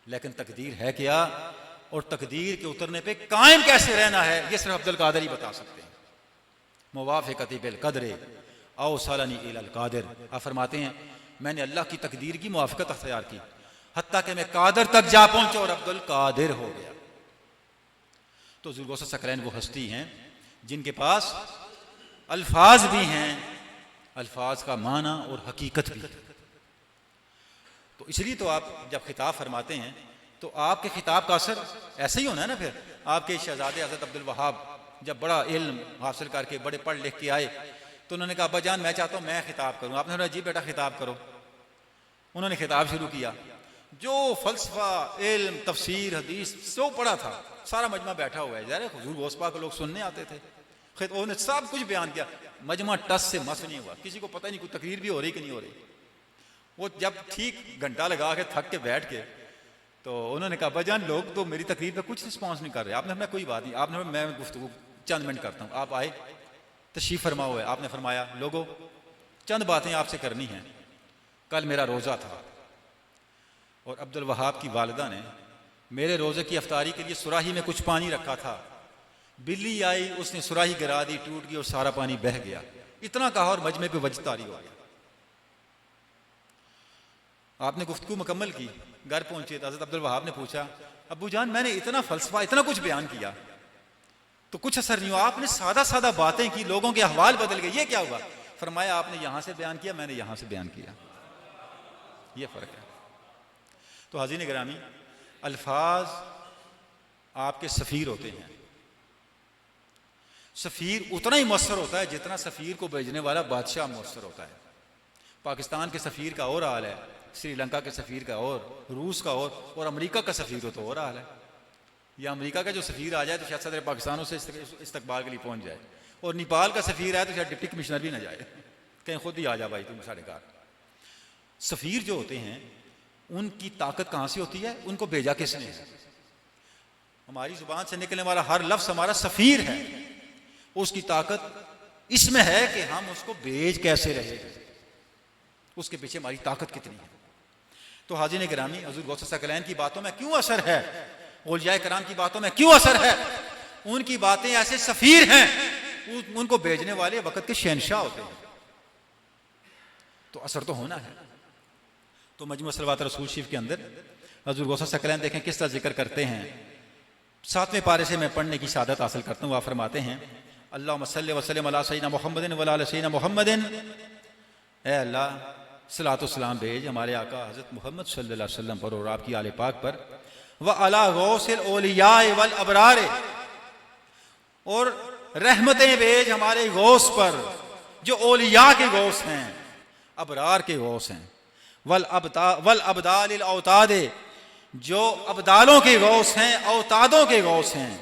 लेकिन तकदीर है क्या और तकदीर के उतरने पे कायम कैसे रहना है, ये सिर्फ अब्दुल कादिर ही बता सकते हैं। मुवाफ़िक़ती बिल क़द्र औ सलनी इलल क़ादिर, आप फरमाते हैं मैंने अल्लाह की तकदीर की मुवाफ़िक़त अख्तियार की, हत्ता कि मैं कादिर तक जा पहुंचा और अब्दुल कादिर हो गया। तो हुज़ूर गौस सकलैन वो हस्ती हैं जिनके पास अल्फाज भी हैं, अल्फाज का माना और हकीकत भी। तो इसलिए तो आप जब खिताब फरमाते हैं तो आपके खिताब का असर ऐसा ही होना है ना। फिर आपके शहजादे हज़रत अब्दुल वहाब जब बड़ा इल्म हासिल करके बड़े पढ़ लिख के आए तो उन्होंने कहा, अब्बा जान मैं चाहता हूँ मैं खिताब करूँ। आपने कहा, जी बेटा खिताब करो। उन्होंने खिताब शुरू किया, जो फ़लसफ़ा, इल्म, तफसीर, हदीस जो पढ़ा था सारा मजमा बैठा हुआ है। ज़ाहिर हुज़ूर गौस पाक के लोग सुनने आते थे, उन्होंने सब कुछ बयान किया। मजमा टस से मस नहीं हुआ, किसी को पता नहीं कोई तकरीर भी हो रही कि नहीं हो रही। वो जब ठीक घंटा लगा के थक के बैठ के तो उन्होंने कहा, अब्बा जान लोग तो मेरी तकरीर पर कुछ रिस्पॉन्स नहीं कर रहे। आपने फरमाया कोई बात नहीं, आपने मैं गुफ्तगू चंद मिनट करता हूँ। आप आए, तशरीफ़ फरमा हुआ है। आपने फरमाया, लोगों चंद बातें आपसे करनी हैं। कल मेरा रोज़ा था और अब्दुल वहाब की वालिदा ने मेरे रोज़े की अफ्तारी के लिए सुराही में कुछ पानी रखा था। बिल्ली आई, उसने सुराही गिरा दी, टूट गई और सारा पानी बह गया। इतना कहा और मजमे पे वजह तारी हो गया। आपने गुफ्तगू मुकम्मल की, घर पहुंचे तो हज़रत अब्दुल वहाब ने पूछा, अब्बू जान मैंने इतना फ़लसफ़ा, इतना कुछ बयान किया तो कुछ असर नहीं हुआ। आपने सादा सादा बातें की, लोगों के अहवाल बदल गए, ये क्या हुआ? फरमाया, आपने यहां से बयान किया, मैंने यहां से बयान किया, ये फ़र्क है। तो हाज़रीन गिरामी, अल्फाज आपके सफ़ीर होते हैं। सफ़ीर उतना ही मौसर होता है जितना सफ़ीर को भेजने वाला बादशाह मौसर होता है। पाकिस्तान के सफ़ीर का और हाल है, श्रीलंका के सफ़ीर का और, रूस का और अमेरिका का सफ़ीर तो और हाल है। या अमेरिका का जो सफ़ीर आ जाए तो शायद सदर पाकिस्तानों से इस्तकबाल के लिए पहुंच जाए, और नेपाल का सफ़ीर आए तो शायद डिप्टी कमिश्नर भी ना जाए, कहीं खुद ही आ जा भाई तुम साढ़े घर। सफ़ीर जो होते हैं उनकी ताकत कहाँ से होती है? उनको भेजा किसने है? हमारी ज़ुबान से निकलने वाला हर लफ्ज़ हमारा सफ़ीर है। उसकी ताकत इसमें है कि हम उसको बेच कैसे रहे, उसके पीछे हमारी ताकत कितनी है। तो हाज़िरीन गिरामी, हुज़ूर गौस सकलैन की बातों में क्यों असर है, औलिया कराम की बातों में क्यों असर है? उनकी बातें ऐसे सफीर हैं, उनको भेजने वाले वक्त के शहनशाह होते हैं, तो असर तो होना है। तो मजमू सलवात रसूल शरीफ के अंदर हुज़ूर गौस सकलैन देखें किस तरह जिक्र करते हैं। 7वें पारे से मैं पढ़ने की सादत हासिल करता हूँ। आप फरमाते हैं, अल्लाहुम्मा सल्लि व सल्लिम अला सय्यिदिना मुहम्मदिन व अला आलि सय्यिदिना मुहम्मदिन, ऐ अल्लाह सलातो सलाम भेज हमारे आका हज़रत मोहम्मद सल्लल्लाहु अलैहि वसल्लम पर और आपकी आले पाक पर, व अला गौसिल औलिया वल अबरार, और रहमतें भेज हमारे गौस पर जो औलिया के गौस हैं, अबरार के गौस हैं, वल अबदाल औतादे, जो अबदालों के गौस हैं, औतादों के गौस हैं,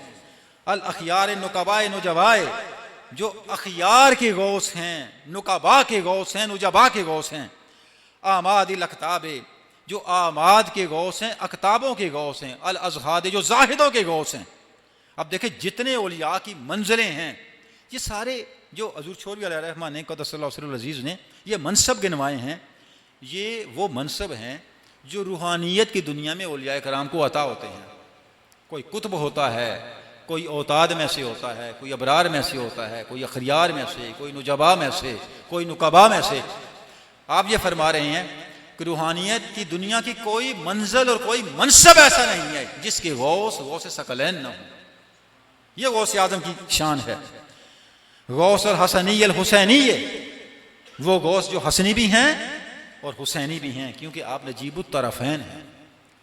अल अखियार नुकबाए नुजबाए, जो अखियार के गौस हैं, नुकबा के गौस हैं, नुजबा के गौस हैं, आमाद अख्ताबे, जो आमाद के गौस हैं, अख्ताबों के गौस हैं, अल अजहादे, जो जाहिदों के गौस हैं। अब देखें जितने औलिया की मंजिलें हैं, ये सारे जो हज़ूर छोरवी अलैहिर्रहमान ने क़द्दसल्लाहु सिर्रुल अज़ीज़ ने ये मनसब गिनवाए हैं, ये वो मनसब हैं जो रूहानियत की दुनिया में औलिया कराम को अता होते हैं। कोई कुतुब होता है, कोई औताद में से होता है, कोई अबरार में से होता है, कोई अखरियार में से, कोई नुजबा में से, कोई नुकबा में से। आप ये फरमा रहे हैं कि रूहानियत की दुनिया की कोई मंजिल और कोई मनसब ऐसा नहीं है जिसके गौस सकलैन न हो। ये गौस आज़म की शान है। गौस और हसनी अल हुसैनी, वो गौस जो हसनी भी हैं और हुसैनी भी हैं, क्योंकि आप नजीबुत तरफ़ैन हैं।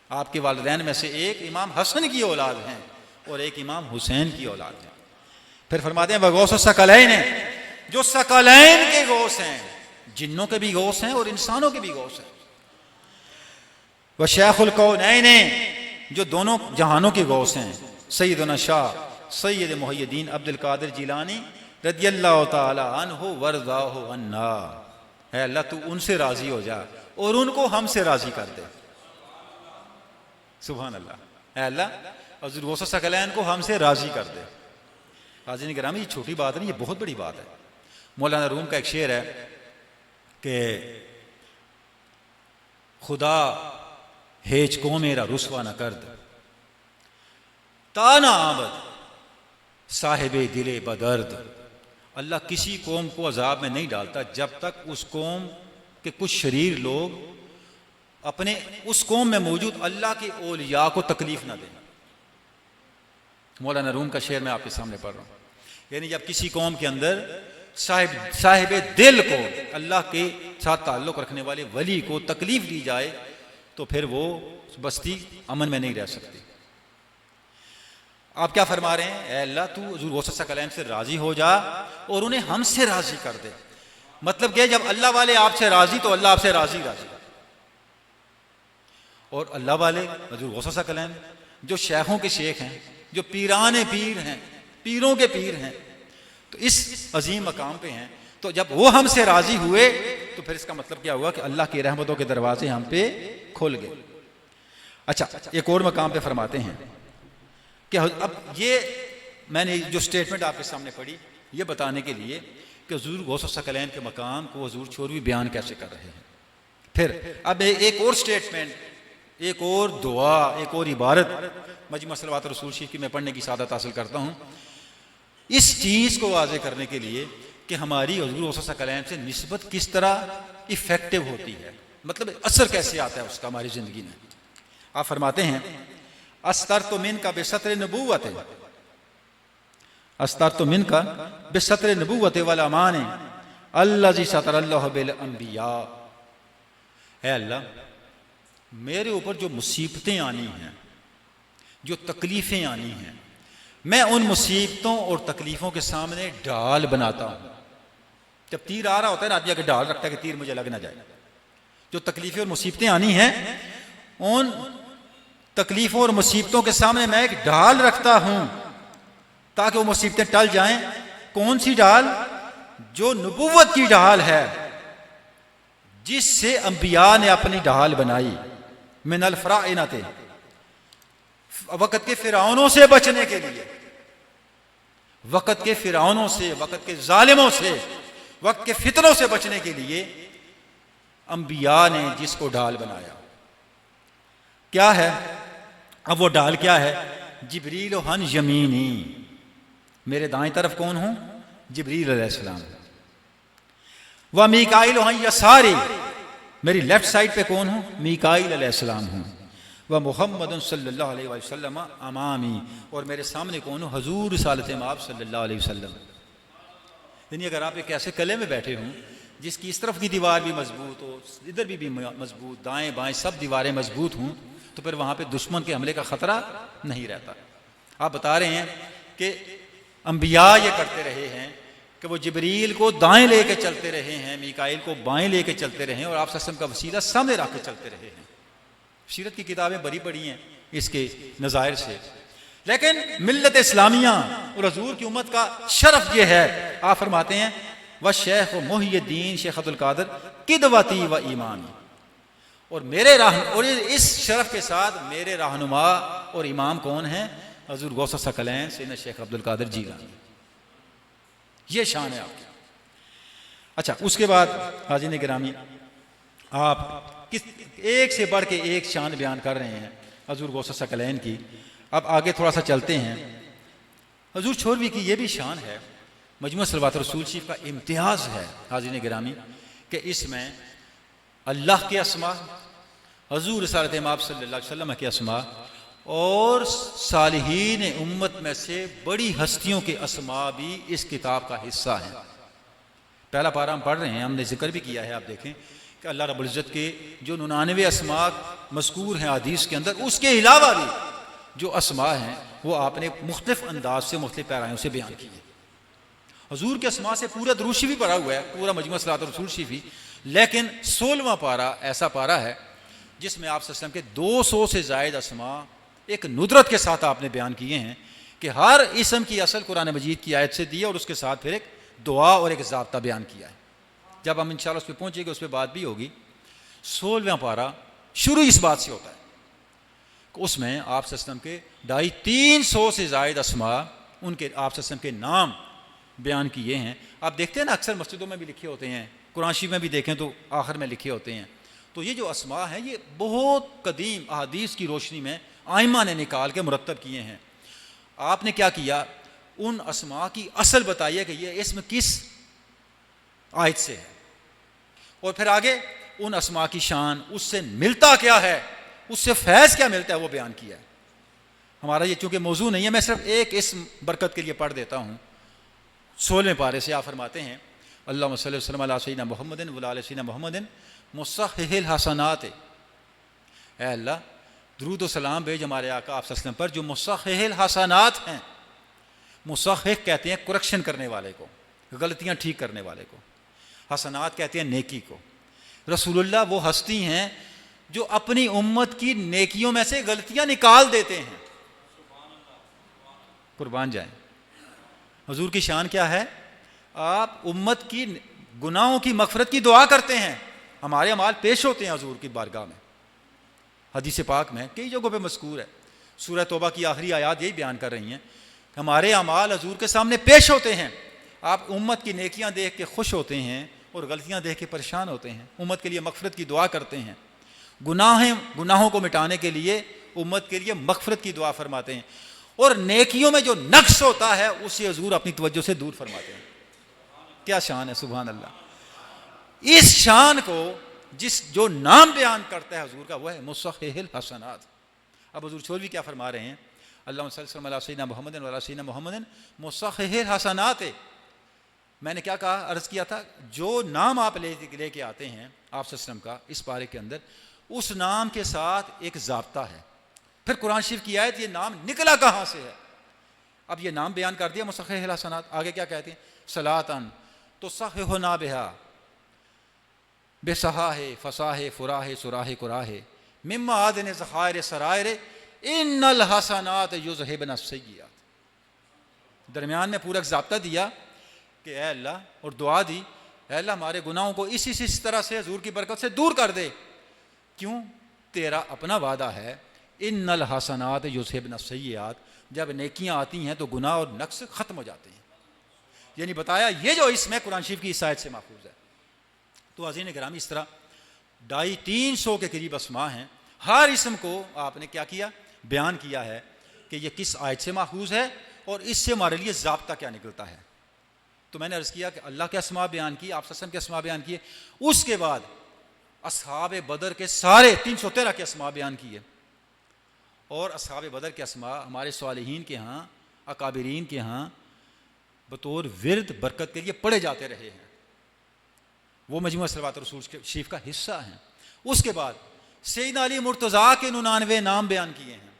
आपके वालिदैन में से एक इमाम हसन की औलाद हैं और एक इमाम हुसैन की औलाद है। फिर फरमाते हैं वह गौस सकलैन है, जो सकलैन के गौस हैं, जिन्नों के भी गौस हैं और इंसानों के भी गौस हैं। वह शेखुल कौनैन, जो दोनों जहानों के गौस हैं, सैयदना शाह सैयद मुहय्यद्दीन अब्दुल कादिर जिलानी रज़ियल्लाहु ताला अन्हु वरज़ाहु अन्ना। है अल्लाह तू उनसे राजी हो जा और उनको हमसे राजी कर दे। सुभान अल्लाह। है अल्लाह हुज़ूर गौस सकलैन को हमसे राजी कर दे। हाज़िरीन गिरामी, ये छोटी बात नहीं, ये बहुत बड़ी बात है। मौलाना रूम का एक शेर है कि खुदा हेज को मेरा रुसवा न कर दे, ताना आमद साहिबे दिले बदर्द। अल्लाह किसी कौम को अजाब में नहीं डालता जब तक उस कौम के कुछ शरीर लोग अपने उस कौम में मौजूद अल्लाह के औलिया को तकलीफ ना दें। मौलाना रूम का शेर मैं आपके सामने पढ़ रहा हूँ। यानी जब किसी कौम के अंदर साहिब दिल को, अल्लाह के साथ ताल्लुक़ रखने वाले वली को तकलीफ दी जाए तो फिर वो बस्ती अमन में नहीं रह सकती। आप क्या फरमा रहे हैं? ऐ अल्लाह तू हुज़ूर गौस सकलैन से राजी हो जा और उन्हें हमसे राजी कर दे। मतलब क्या, जब अल्लाह वाले आपसे राजी तो अल्लाह आपसे राजी। और अल्लाह वाले हुज़ूर गौस सकलैन जो शेखों के शेख हैं, जो पीराने पीर हैं, पीरों के पीर हैं, तो इस अजीम मकाम पे हैं। तो जब वो हमसे राजी हुए तो फिर इसका मतलब क्या हुआ कि अल्लाह की रहमतों के दरवाजे हम पे खुल गए। अच्छा, एक और मकाम पे फरमाते हैं कि अब ये मैंने जो स्टेटमेंट आपके सामने पढ़ी ये बताने के लिए कि हुज़ूर गौस सकलैन के मकाम को हुज़ूर छोरवी बयान कैसे कर रहे हैं। फिर अब एक और स्टेटमेंट, एक और दुआ, एक और इबारत मजमू सलवात रसूल शरीफ की मैं पढ़ने की सादत हासिल करता हूँ, इस चीज़ को वाज़े करने के लिए कि हमारी हुज़ूर गौस सकलैन से निस्बत किस तरह इफ़ेक्टिव होती है, मतलब असर कैसे आता है उसका हमारी ज़िंदगी में। आप फरमाते हैं अस्तर तो मिन का बेसतर नबूवत है, अस्तर तो मिन का बेसतर नबूवत वाला अमान अल्लाज़ी सतरल्लाहु बिल अंबिया। है अल्लाह, मेरे ऊपर जो मुसीबतें आनी हैं, जो तकलीफ़ें आनी हैं, मैं उन मुसीबतों और तकलीफ़ों के सामने ढाल बनाता हूँ। जब तीर आ रहा होता है ना, आदमी आके ढाल रखता है कि तीर मुझे लग ना जाए। जो तकलीफ़ें और मुसीबतें आनी हैं, उन तकलीफ़ों और मुसीबतों के सामने मैं एक ढाल रखता हूँ ताकि वो मुसीबतें टल जाएं। कौन सी ढाल? जो नबूवत की ढाल है, जिससे अंबिया ने अपनी ढाल बनाई। मिनल फ़राइनते, वक़्त के फ़िरौनों से बचने के लिए, वक़्त के फिरौनों से, वक़्त के जालिमों से, वक्त के फितनों से बचने के लिए अंबिया ने जिसको ढाल बनाया, क्या है? अब वो ढाल क्या है? जिब्रील हन यमीनी, मेरे दाएं तरफ कौन हूं? जिब्रील अलैहिस्सलाम। व मीकाईल हन यसारी, मेरी लेफ्ट साइड पे कौन हूं? मीकाईल अलैहिस्सलाम हूं। व मुहम्मद सल्लल्लाहु अलैहि वसल्लम अमामी, और मेरे सामने कौन हूं? हुजूर रिसालत माब सल्लल्लाहु अलैहि वसल्लम। यानी अगर आप एक ऐसे कले में बैठे हों जिसकी इस तरफ की दीवार भी मजबूत हो, इधर भी मजबूत, दाएं बाएं सब दीवारें मजबूत हों, तो फिर वहाँ पे दुश्मन के हमले का ख़तरा नहीं रहता। आप बता रहे हैं कि अंबिया ये करते रहे हैं कि वो जिब्रील को दाएं लेके चलते रहे हैं, मीकाईल को बाएं लेके चलते रहे हैं, और आप सल्लल्लाहु अलैहि वसल्लम का वसीला सामने रख के चलते रहे हैं। सीरत की किताबें बड़ी पड़ी हैं इसके नज़ायर से। लेकिन मिल्लत इस्लामिया और हजूर की उम्मत का शरफ ये है, आप फरमाते हैं व शेख मुहियुद्दीन शेख अब्दुल कादिर किदवती व ईमानी, और मेरे और इस शरफ के साथ मेरे रहनुमा और इमाम कौन हैं? हजूर गौस सकलैन सैयदना शेख अब्दुल कादिर जीलानी। ये शान है आपकी। अच्छा, उसके बाद हाज़रीन गिरामी, आप किस एक से बढ़ के एक शान बयान कर रहे हैं हजूर गौस सकलैन की। अब आगे थोड़ा सा चलते हैं। हजूर छोरवी की ये भी शान है, मजमू सलवात रसूल शरीफ का इम्तियाज़ है हाज़रीन गिरामी, कि इसमें अल्लाह के अस्मा, हजूर रिसालत माब सल्लल्लाहु अलैहि वसल्लम के अस्मा और सालिहीन उम्मत में से बड़ी हस्तियों के अस्मा भी इस किताब का हिस्सा हैं। पहला पारा हम पढ़ रहे हैं, हमने जिक्र भी किया है, आप देखें कि अल्लाह रब्बुल इज़्ज़त के जो 99 अस्मा मज़कूर हैं हदीस के अंदर, उसके अलावा भी जो अस्मा हैं वो आपने मुख्तलिफ अंदाज से, मुख्तलिफ पैरायों से बयान किए। हजूर के अस्मा से पूरा दुरूद शरीफ पढ़ा हुआ है, पूरा मजमू सलात रसूल शरीफ ही, लेकिन 16वां पारा ऐसा पारा है जिसमें आप सल्लल्लाहु अलैहि वसल्लम के 200 से ज़ायद अस्मा एक नुदरत के साथ आपने बयान किए हैं कि हर इसम की असल कुरान मजीद की आयत से दी है, और उसके साथ फिर एक दुआ और एक ज़ाब्ता बयान किया है। जब हम इंशाअल्लाह उस पर पहुँचेंगे उस पर बात भी होगी। 16वां पारा शुरू इस बात से होता है कि उसमें आप सल्लल्लाहु अलैहि वसल्लम के 350 से ज़ायद अस्मा, उनके आप सल्लल्लाहु अलैहि वसल्लम के नाम बयान किए हैं। आप देखते हैं ना, अक्सर मस्जिदों में भी लिखे होते हैं, कुरान शरीफ में भी देखें तो आखिर में लिखे होते हैं। तो ये जो अस्मा है ये बहुत कदीम अहादीस की रोशनी में आइमा ने निकाल के मुरतब किए हैं। आपने क्या किया, उन अस्मा की असल बताइए कि ये इसम किस आयत से है, और फिर आगे उन अस्मा की शान, उससे मिलता क्या है, उससे फैज़ क्या मिलता है, वो बयान किया है। हमारा ये चूँकि मौजू नहीं है, मैं सिर्फ एक इसम बरकत के लिए पढ़ देता हूँ। 16वें पारे से आप फरमाते हैं अल्लाहुम्मा सल्ली वसल्लम अला सय्यिदिना मुहम्मदिन व अला सय्यिदिना मुहम्मदिन मुस्सहिहिल हसनात। ऐ अल्लाह, दुरूद व सलाम भेज हमारे आका आप सल्लल्लाहु अलैहि वसल्लम पर जो मुस्सहिहिल हसनात हैं। मुस्सहिह कहते हैं करेक्शन करने वाले को, गलतियाँ ठीक करने वाले को। हसनात कहते हैं नेकी को। रसूलुल्लाह वो हस्ती हैं जो अपनी उम्मत की नेकियों में से गलतियाँ निकाल देते हैं। कुर्बान जाएं। हुजूर की शान क्या है, आप उम्मत की गुनाहों की मगफरत की दुआ करते हैं। हमारे अमाल पेश होते हैं हुजूर की बारगाह में। हदीस पाक में कई जगहों पे मज़कूर है, सूरह तौबा की आखिरी आयत यही बयान कर रही हैं कि हमारे अमाल हुजूर के सामने पेश होते हैं। आप उम्मत की नेकियां देख के खुश होते हैं और गलतियां देख के परेशान होते हैं, उम्मत के लिए मगफरत की दुआ करते हैं। गुनाहों को मिटाने के लिए उम्मत के लिए मगफरत की दुआ फरमाते हैं, और नेकियों में जो नक्स होता है उसे हुजूर अपनी तवज्जो से दूर फरमाते हैं। क्या शान है, सुभान अल्लाह। इस शान को जो नाम बयान करता है हुजूर का, वह है मुस्सहिहिल हसनात। अब हुजूर छोरवी क्या फरमा रहे हैं, अल्लाहुम्मा सल्ली अला सय्यिदिना मुहम्मदिन व अला सय्यिदिना मुहम्मदिन मुस्सहिहिल हसनात। मैंने क्या कहा, अर्ज़ किया था, जो नाम आप लेके आते हैं आप सल्लल्लाहु अलैहि वसल्लम का इस पारे के अंदर, उस नाम के साथ एक ज़ाब्ता है। फिर कुरान शरीफ की आयत, ये नाम निकला कहाँ से है। अब ये नाम बयान कर दिया मुस्सहिहिल हसनात, आगे क्या कहते हैं, सलातन तो सहिहुना बिहा बेसहाहे फसाहे फुराहे सुराहे कुराहे मिम्मा आदने ज़खायर सरायर इन्नल हसनात युज़हिबन अस्सय्यिआत। दरमियान में पूरा ज़ाब्ता दिया कि ऐ अल्लाह, और दुआ दी, ऐ अल्लाह हमारे गुनाहों को इस तरह से हुजूर की बरकत से दूर कर दे। क्यों, तेरा अपना वादा है, इन्नल हसनात युज़हिबन अस्सय्यिआत, जब नेकियां आती हैं तो गुनाह और नक्स ख़त्म हो जाते हैं। यानी बताया ये जो इसम है कुरान शरीफ की इस आयत से माखूज है। तो अज़ीज़ गिरामी इस तरह 250-300 के करीब अस्मा हैं। हर इसम को आपने क्या किया, बयान किया है कि ये किस आयत से माखूज है और इससे हमारे लिए ज़ाब्ता क्या निकलता है। तो मैंने अर्ज़ किया कि अल्लाह के अस्मा बयान किए, आप सल्लल्लाहु अलैहि वसल्लम के अस्मा बयान किए, उसके बाद असहाब बदर के सारे 313 के अस्मा बयान किए और असहाब बदर के अस्मा हमारे सालिहीन के यहाँ, अकाबिरीन के यहाँ बतौर विर्द बरकत के लिए पढ़े जाते रहे हैं। वो मजमूआ सलवात रसूल शरीफ का हिस्सा हैं। उसके बाद सैयदना अली मुर्तज़ा के 99 नाम बयान किए हैं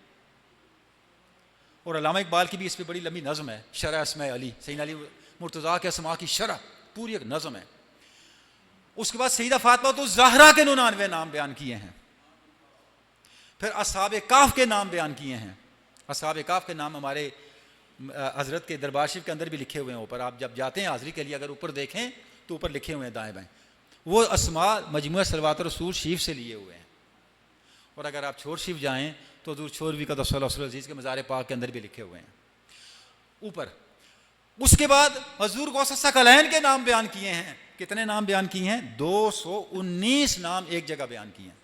और अल्लामा इकबाल की भी इस पर बड़ी लंबी नज़म है, शरह अस्माए अली। सैयदना अली मुर्तज़ा के अस्मा की शरह पूरी एक नज़म है। उसके बाद सैयदा फातिमा तो ज़हरा के 99 नाम बयान किए हैं। फिर असहाबे काफ के नाम बयान किए हैं। असहाबे काफ के नाम हमारे हज़रत के दरबार शरीफ के अंदर भी लिखे हुए हैं। ऊपर आप जब जाते हैं हाज़री के लिए, अगर ऊपर देखें तो ऊपर लिखे हुए हैं दाएं बाएं। वो अस्मा मजमूआ सलवात रसूल शरीफ से लिए हुए हैं। और अगर आप छोर शरीफ जाएँ तो हज़ूर छोरवी का अज़ीज़ के मज़ार पाक के अंदर भी लिखे हुए हैं ऊपर। उसके बाद हज़ूर गौस सकलैन के नाम बयान किए हैं। कितने नाम बयान किए हैं? 219 नाम एक जगह बयान किए हैं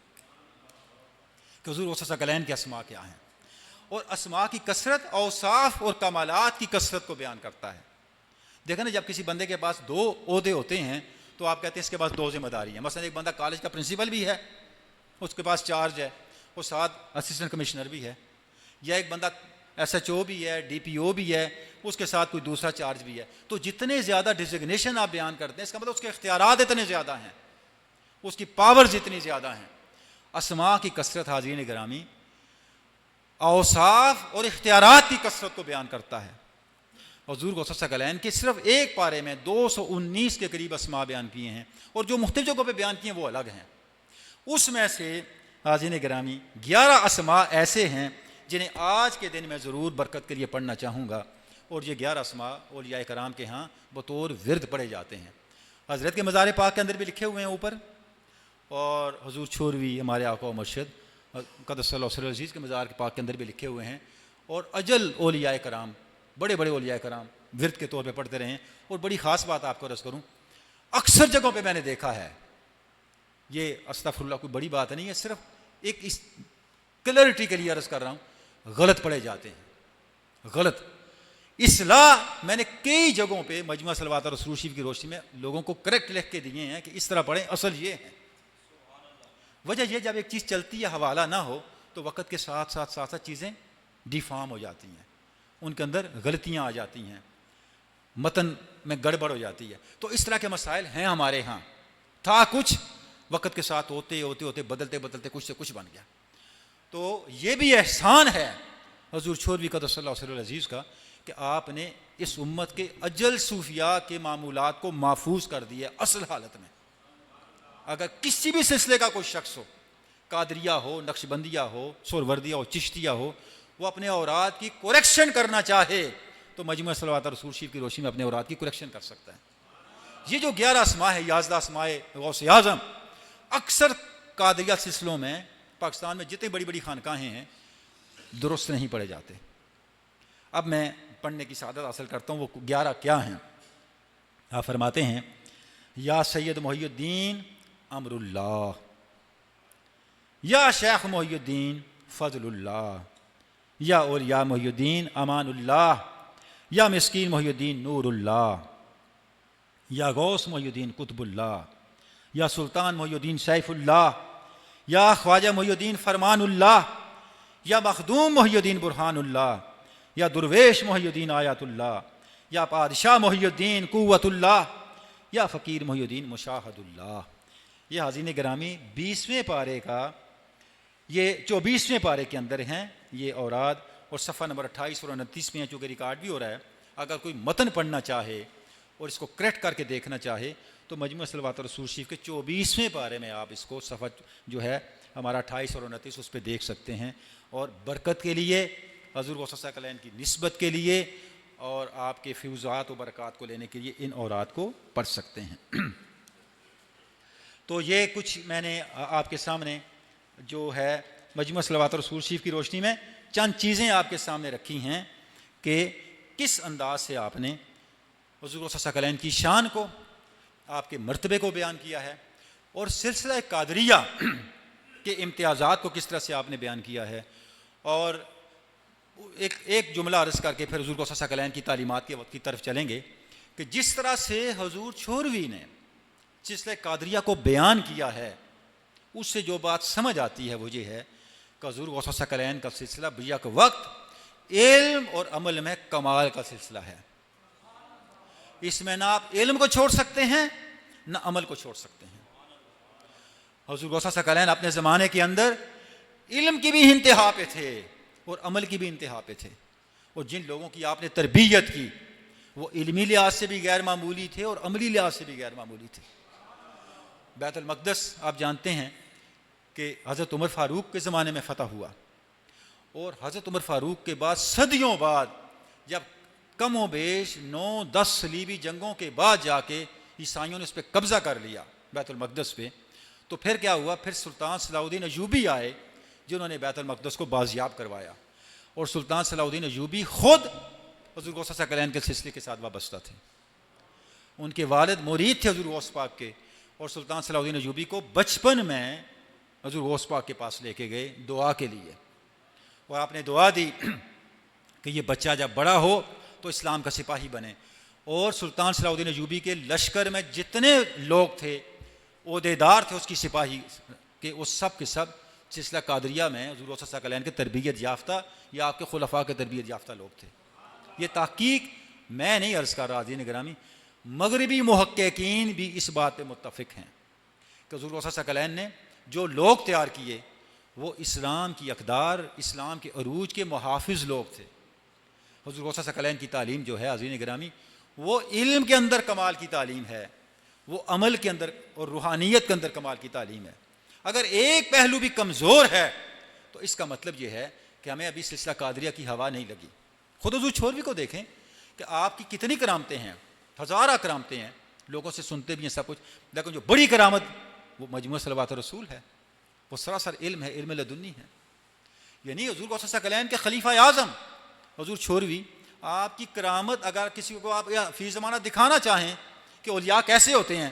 कि हज़ूर गौस सकलैन के अस्मा क्या हैं। और अस्मा की कसरत औसाफ और कमालात की कसरत को बयान करता है। देखा ना, जब किसी बंदे के पास 2 ओहदे होते हैं तो आप कहते हैं इसके पास 2 जिम्मेदारी हैं। मसलन एक बंदा कॉलेज का प्रिंसिपल भी है, उसके पास चार्ज है, वो साथ असिस्टेंट कमिश्नर भी है, या एक बंदा SHO भी है, DPO भी है, उसके साथ कोई दूसरा चार्ज भी है। तो जितने ज़्यादा डिजिग्नेशन आप बयान करते हैं, इसका मतलब उसके इख्तियारात इतने ज़्यादा हैं, उसकी पावर्स इतनी ज़्यादा हैं। अस्मा की कसरत हाज़रीन गिरामी औसाफ और इख्तियारात की कसरत को बयान करता है। हज़ूर गौस सकलैन के सिर्फ एक पारे में 219 के करीब अस्मा बयान किए हैं और जो मुख्तलिफ जगहों पे बयान किए हैं वो अलग हैं। उसमें से हाज़रीन गिरामी 11 अस्मा ऐसे हैं जिन्हें आज के दिन मैं ज़रूर बरकत के लिए पढ़ना चाहूँगा। और ये 11 अस्मा औलिया कराम के यहाँ बतौर विर्द पढ़े जाते हैं। हज़रत के मज़ार पाक के अंदर भी लिखे हुए हैं ऊपर, और हज़ूर छोरवी हमारे आका व मुर्शिद क़द्दसल्लल्लाहु अलैहि अज़ीज़ के मज़ार के पाक के अंदर भी लिखे हुए हैं। और अजल औलिया कराम, बड़े बड़े औलिया कराम विर्द के तौर पे पढ़ते रहे हैं। और बड़ी ख़ास बात आपको अर्ज़ करूँ, अक्सर जगहों पे मैंने देखा है, ये अस्तग़फ़िरुल्लाह कोई बड़ी बात नहीं है, सिर्फ एक इस क्लैरिटी के लिए अर्ज़ कर रहा हूँ, गलत पढ़े जाते हैं। गलत इसलाह मैंने कई जगहों पे मजमुआ सलवात रसूल शरीफ की रोशनी में लोगों को करेक्ट लिख के दिए हैं कि इस तरह पढ़ें, असल ये है। वजह यह, जब एक चीज़ चलती है हवाला ना हो तो वक़्त के साथ साथ चीज़ें डिफार्म हो जाती हैं, उनके अंदर गलतियाँ आ जाती हैं, मतन में गड़बड़ हो जाती है। तो इस तरह के मसाइल हैं हमारे यहाँ। था कुछ, वक़्त के साथ होते होते बदलते बदलते कुछ से कुछ बन गया। तो ये भी एहसान है हज़ूर छोरवी क़द्दसल्लल्लाहु अलैहि अज़ीज़ का कि आपने इस उम्मत के अजल सूफिया के मामूलात को महफूज कर दिया असल हालत में। अगर किसी भी सिलसिले का कोई शख्स हो, कादरिया हो, नक्शबंदिया हो, सोरवर्दिया हो, चिश्तिया हो, वो अपने औरात की करेक्शन करना चाहे तो मजमुआ सलवात रसूल शरीफ की रोशनी में अपने औरात की करेक्शन कर सकता है। ये जो 11 अस्मा है, 11 अस्माए गौसे आज़म, अक्सर कादरिया सिलसिलों में पाकिस्तान में जितनी बड़ी बड़ी खानकाहें हैं दुरुस्त नहीं पढ़े जाते। अब मैं पढ़ने की सादत हासिल करता हूँ वो 11 क्या हैं। आप फरमाते हैं, या सैयद मोहियुद्दीन अमरुल्लाह, या शेख मोहियुद्दीन फजलुल्लाह, या औलिया मोहियुद्दीन अमानुल्लाह, या मिस्कीन मोहियुद्दीन नूरुल्लाह, या गौस मोहियुद्दीन कुतुबुल्लाह, या सुल्तान मोहियुद्दीन सैफुल्लाह, या ख्वाजा मोहियुद्दीन फरमानुल्लाह, या मखदूम मोहियुद्दीन बुरहानुल्लाह, या दुर्वेश मोहियुद्दीन आयतुल्लाह, या पादशाह मोहियुद्दीन कुव्वतुल्लाह, या फ़कीर मोहियुद्दीन मुशाहदुल्लाह। ये हाज़रीन गिरामी 20वें पारे का, ये 24वें पारे के अंदर हैं ये औराद। और सफ़ा नंबर 28 और 29 में है, चूँकि रिकॉर्ड भी हो रहा है। अगर कोई मतन पढ़ना चाहे और इसको करेक्ट करके देखना चाहे तो मजमुआ सलवात रसूल शरीफ के 24वें पारे में आप इसको सफ़ा जो है हमारा 28 और 29 उस पर देख सकते हैं। और बरकत के लिए, हज़ूर गौस सकलैन की निस्बत के लिए और आपके फ़िज़ात व बरक़ात को लेने के लिए इन औरात को पढ़ सकते हैं। तो ये कुछ मैंने आपके सामने जो है मजमुआ सलवात रसूल शरीफ की रोशनी में चंद चीज़ें आपके सामने रखी हैं कि किस अंदाज से आपने हुज़ूर सल्लल्लाहु की शान को, आपके मर्तबे को बयान किया है, और सिलसिला कादरिया के इम्तियाज़ात को किस तरह से आपने बयान किया है। और एक जुमला अर्ज़ करके फिर हुज़ूर सल्लल्लाहु अलैहि वसल्लम की तालीमात की तरफ चलेंगे कि जिस तरह से हुज़ूर छोरवी ने सिलसिला कादरिया को बयान किया है, उससे जो बात समझ आती है वो ये है कि हुज़ूर सल्लल्लाहु अलैहि वसल्लम का सिलसिला बिया के वक्त इल्म और अमल में कमाल का सिलसिला है। इसमें ना आप इल्म को छोड़ सकते हैं ना अमल को छोड़ सकते हैं। हुज़ूर सल्लल्लाहु अलैहि वसल्लम अपने ज़माने के अंदर इल्म की भी इंतहा पे थे और अमल की भी इंतहा पे थे, और जिन लोगों की आपने तरबियत की वो इल्मी लिहाज से भी गैर मामूली थे और अमली लिहाज से भी गैर मामूली थे। बैतुल मक़दस आप जानते हैं कि हज़रत उमर फ़ारूक के ज़माने में फ़तह हुआ, और हज़रत उमर फ़ारूक के बाद सदियों बाद जब कम व बेश 9-10 सलीबी जंगों के बाद जाके ईसाइयों ने उस पर कब्ज़ा कर लिया बैतुल मक़दस पे, तो फिर क्या हुआ, फिर सुल्तान सलाहुद्दीन अय्यूबी आए जिन्होंने बैतुल मक़दस को बाजियाब करवाया, और सुल्तान सलाहुद्दीन अय्यूबी खुद हुज़ूर गौस सल्लल्लाहु अलैहि वसल्लम के सिलसिले के साथ वाबस्ता थे। उनके वालिद मुरीद थे हुज़ूर गौस पाक के, और सुल्तान सलाहुद्दीन अय्यूबी को बचपन में हुज़ूर गौस पाक के पास लेके गए दुआ के लिए, और आपने दुआ दी कि ये बच्चा जब बड़ा हो तो इस्लाम का सिपाही बने। और सुल्तान सलाहुद्दीन अय्यूबी के लश्कर में जितने लोग थे, ओहदेदार थे उसकी सिपाही के, वो सब के सब सिलसिला कादरिया में हुज़ूर सल्लल्लाहु अलैहि वसल्लम के तरबियत याफ्ता या आपके खुलफा के तरबियत याफ्ता लोग थे। ये तहकीक मैं नहीं अर्ज़ कर रहा दीन ग्रामी, मगरबी मुहक्किकीन भी इस बात पे मुत्तफ़िक हैं कि हुज़ूर सल्लल्लाहु अलैहि वसल्लम ने जो लोग तैयार किए वो इस्लाम की अक़दार, इस्लाम के अरूज के मुहाफ़िज़ लोग थे। हुज़ूर सल्लल्लाहु अलैहि वसल्लम की तालीम जो है अज़ीज़ गिरामी, वो इल्म के अंदर कमाल की तालीम है, वो अमल के अंदर और रूहानियत के अंदर कमाल की तालीम है। अगर एक पहलू भी कमज़ोर है तो इसका मतलब ये है कि हमें अभी सिलसिला कादरिया की हवा नहीं लगी। खुद हुज़ूर छोरवी को देखें कि आपकी कितनी करामतें हैं, हज़ारा करामतें हैं, लोगों से सुनते भी हैं सब कुछ, लेकिन जो बड़ी करामत वो मजमू सलवात रसूल है, वो सरासर इल्म है, इल्म लदुन्नी है। यानी हुज़ूर सल्लल्लाहु अलैहि वसल्लम के खलीफा आज़म हुज़ूर छोरवी, आपकी करामत अगर किसी को आप फ़ी ज़माना दिखाना चाहें कि औलिया कैसे होते हैं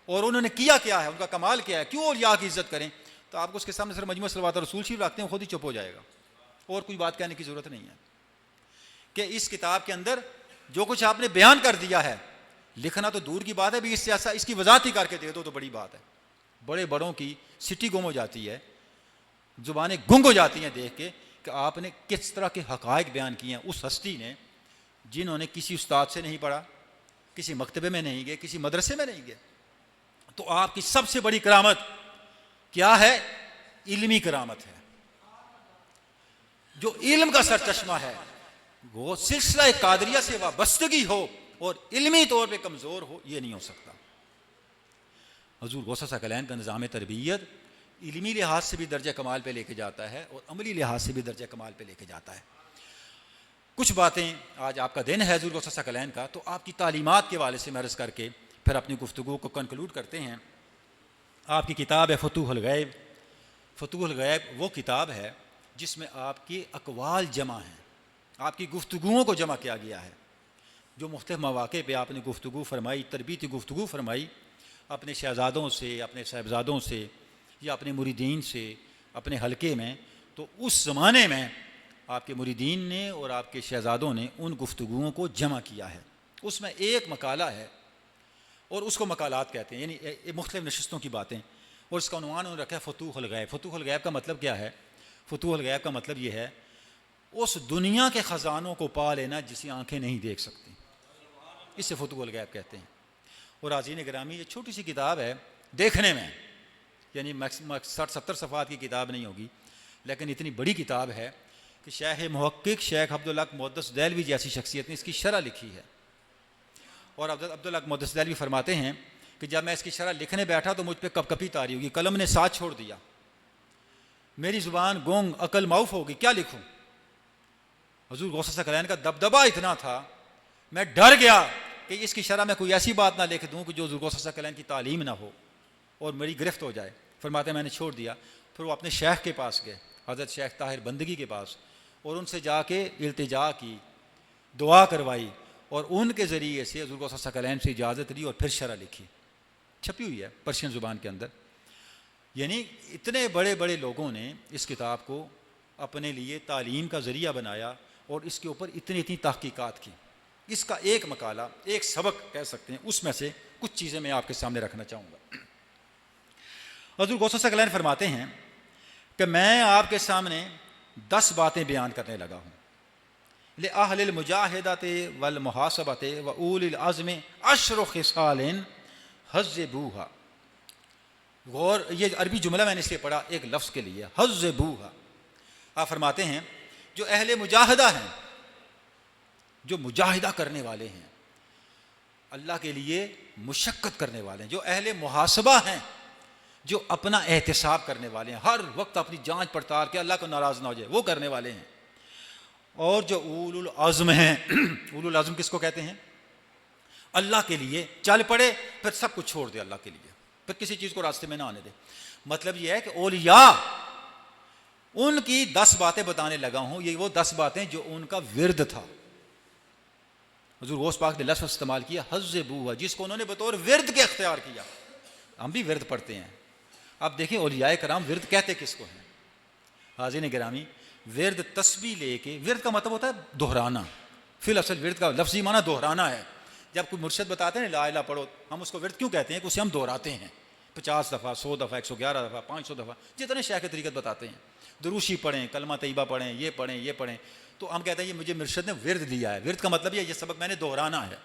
और उन्होंने किया क्या है, उनका कमाल क्या है, क्यों औलिया की इज़्ज़त करें, तो आपको उसके सामने सिर्फ मजमू सलवात रसूल शरीफ रखते हैं, खुद ही चुप हो जाएगा, और कोई बात कहने की ज़रूरत नहीं है। कि इस किताब के अंदर जो कुछ आपने बयान कर दिया है, लिखना तो दूर की बात है, भी इससे ऐसा इसकी वजाहत ही करके दे दो तो बड़ी बात है। बड़े बड़ों की सिटी गुम हो जाती है, ज़ुबानें गुंग हो जाती हैं देख के कि आपने किस तरह के हक़ाइक़ बयान किए हैं। उस हस्ती ने जिन्होंने किसी उस्ताद से नहीं पढ़ा, किसी मकतबे में नहीं गए, किसी मदरसे में नहीं गए, तो आपकी सबसे बड़ी करामत क्या है? इल्मी करामत है। जो इल्म का सरचश्मा है वो सिलसिला कादरिया से वाबस्तगी हो और इल्मी तौर पे कमज़ोर हो, ये नहीं हो सकता। हुज़ूर गौस सल्लल्लाहु अलैहि वसल्लम का निज़ाम तरबियत इल्मी लिहाज से भी दर्जा कमाल पे लेके जाता है और अमली लिहाज से भी दर्जा कमाल पे लेके जाता है। कुछ बातें, आज आपका दिन है हुज़ूर गौस सल्लल्लाहु अलैहि वसल्लम का, तो आपकी तालीमात के वाले से मैं अर्ज़ करके फिर अपनी गुफ्तगू को कंक्लूड करते हैं। आपकी किताब है फतूहुल गैब। फतूहुल गैब वो किताब है जिसमें आपकी अक़वाल जमा हैं, आपकी गुफ्तगुओं को जमा किया गया है। जो मुख्तलिफ़ मौक़े पे आपने गुफ्तगू फरमाई, तरबीती गुफ्तगू फरमाई अपने शहज़ादों से, अपने साहिबज़ादों से या अपने मुरीदीन से अपने हलके में, तो उस ज़माने में आपके मुरीदीन ने और आपके शहज़ादों ने उन गुफ्तगुओं को जमा किया है। उसमें एक मकाला है और उसको मकालात कहते हैं, यानी मुख्तलिफ़ नशिस्तों की बातें, और इसका उन्वान उन्होंने रखा है फतूहुल गैब। फतूहुल गैब का मतलब क्या है? फतूहुल गैब का मतलब ये है उस दुनिया के ख़जानों को पा लेना जिसे आंखें नहीं देख सकती, इससे फतूहुल गैब कहते हैं। और आज़ीन गिरामी, ये छोटी सी किताब है देखने में, यानी 60-70 सफ़ात की किताब नहीं होगी, लेकिन इतनी बड़ी किताब है कि शेख मुहक्किक शेख अब्दुल हक मुहद्दिस देहलवी जैसी शख्सियत ने इसकी शरह लिखी है। और अब्दुल हक मुहद्दिस देहलवी फरमाते हैं कि जब मैं इसकी शरह लिखने बैठा तो मुझ पर कपकपी तारी होगी, कलम ने साथ छोड़ दिया, मेरी ज़ुबान गोंग अकल माउफ होगी, क्या लिखूँ। हुज़ूर गौस सल्लल्लाहु अलैहि वसल्लम का दबदबा इतना था, मैं डर गया कि इसकी शरह में कोई ऐसी बात ना लिख दूँ कि जो हुज़ूर गौस सल्लल्लाहु अलैहि वसल्लम की तालीम ना हो और मेरी गिरफ्त हो जाए। फरमाते मैंने छोड़ दिया। फिर वो अपने शेख के पास गए, हज़रत शेख ताहिर बंदगी के पास, और उनसे जाके इल्तिजा की, दुआ करवाई और उनके ज़रिए से हुज़ूर गौस सकलैन से इजाज़त ली और फिर शरह लिखी, छपी हुई है पर्शियन ज़ुबान के अंदर। यानी इतने बड़े बड़े लोगों ने इस किताब को अपने लिए तालीम का ज़रिया बनाया और इसके ऊपर इतनी इतनी तहकीकात की। इसका एक मकाला, एक सबक कह सकते हैं, उसमें से कुछ चीज़ें मैं आपके सामने रखना चाहूँगा। हुज़ूर गौस सकलैन फरमाते हैं कि मैं आपके सामने 10 बातें बयान करने लगा हूँ। ले अहलिल मुजाहिदत वल मुहासबत व उलिल अज़्म अशर खिसालिन हज़्ज़बूहा। गौर, ये अरबी जुमला मैंने इसलिए पढ़ा एक लफ्ज़ के लिए, हज़्ज़बूहा। आप फरमाते हैं जो अहले मुजाहिदा हैं, जो मुजाहिदा करने वाले हैं, अल्लाह के लिए मुशक्क़त करने वाले हैं, जो अहले मुहासबा हैं, जो अपना एहतिसाब करने वाले हैं, हर वक्त अपनी जांच पड़ताल के अल्लाह को नाराज़ ना हो जाए वो करने वाले हैं। और जो उलुल अज़्म हैं, उलुल अज़्म किसको कहते हैं? अल्लाह के लिए चल पड़े, फिर सब कुछ छोड़ दे अल्लाह के लिए, फिर किसी चीज़ को रास्ते में ना आने दे। मतलब यह है कि औलिया, उनकी 10 बातें बताने लगा हूँ। ये वो 10 बातें जो उनका विर्द था। हुज़ूर गौस पाक ने लफ्ज़ इस्तेमाल किया हज़्ज़बूहा, जिसको उन्होंने बतौर विर्द के अख्तियार किया। हम भी विर्द पढ़ते हैं। अब देखिए औलियाए कराम विर्द कहते किसको हैं? हाज़िरीन गिरामी, विर्द तस्बीह लेके, विर्द का मतलब होता है दोहराना। फिल असल विर्द का लफ्ज़ी माना दोहराना है। जब कोई मुर्शिद बताते हैं ला इलाहा पढ़ो, हम उसको विर्द क्यों कहते हैं? कि उसे हम दोहराते हैं 50 दफ़ा, 100 दफ़ा, 111 दफ़ा, 500 दफ़ा, जितने शेख तरीक़त बताते हैं। दुरूशी पढ़ें, कलमा तैयबा पढ़ें, ये पढ़ें, ये पढ़ें, तो हम कहते हैं ये मुझे मुर्शिद ने विर्द दिया है। विर्द का मतलब ये सबक मैंने दोहराना है।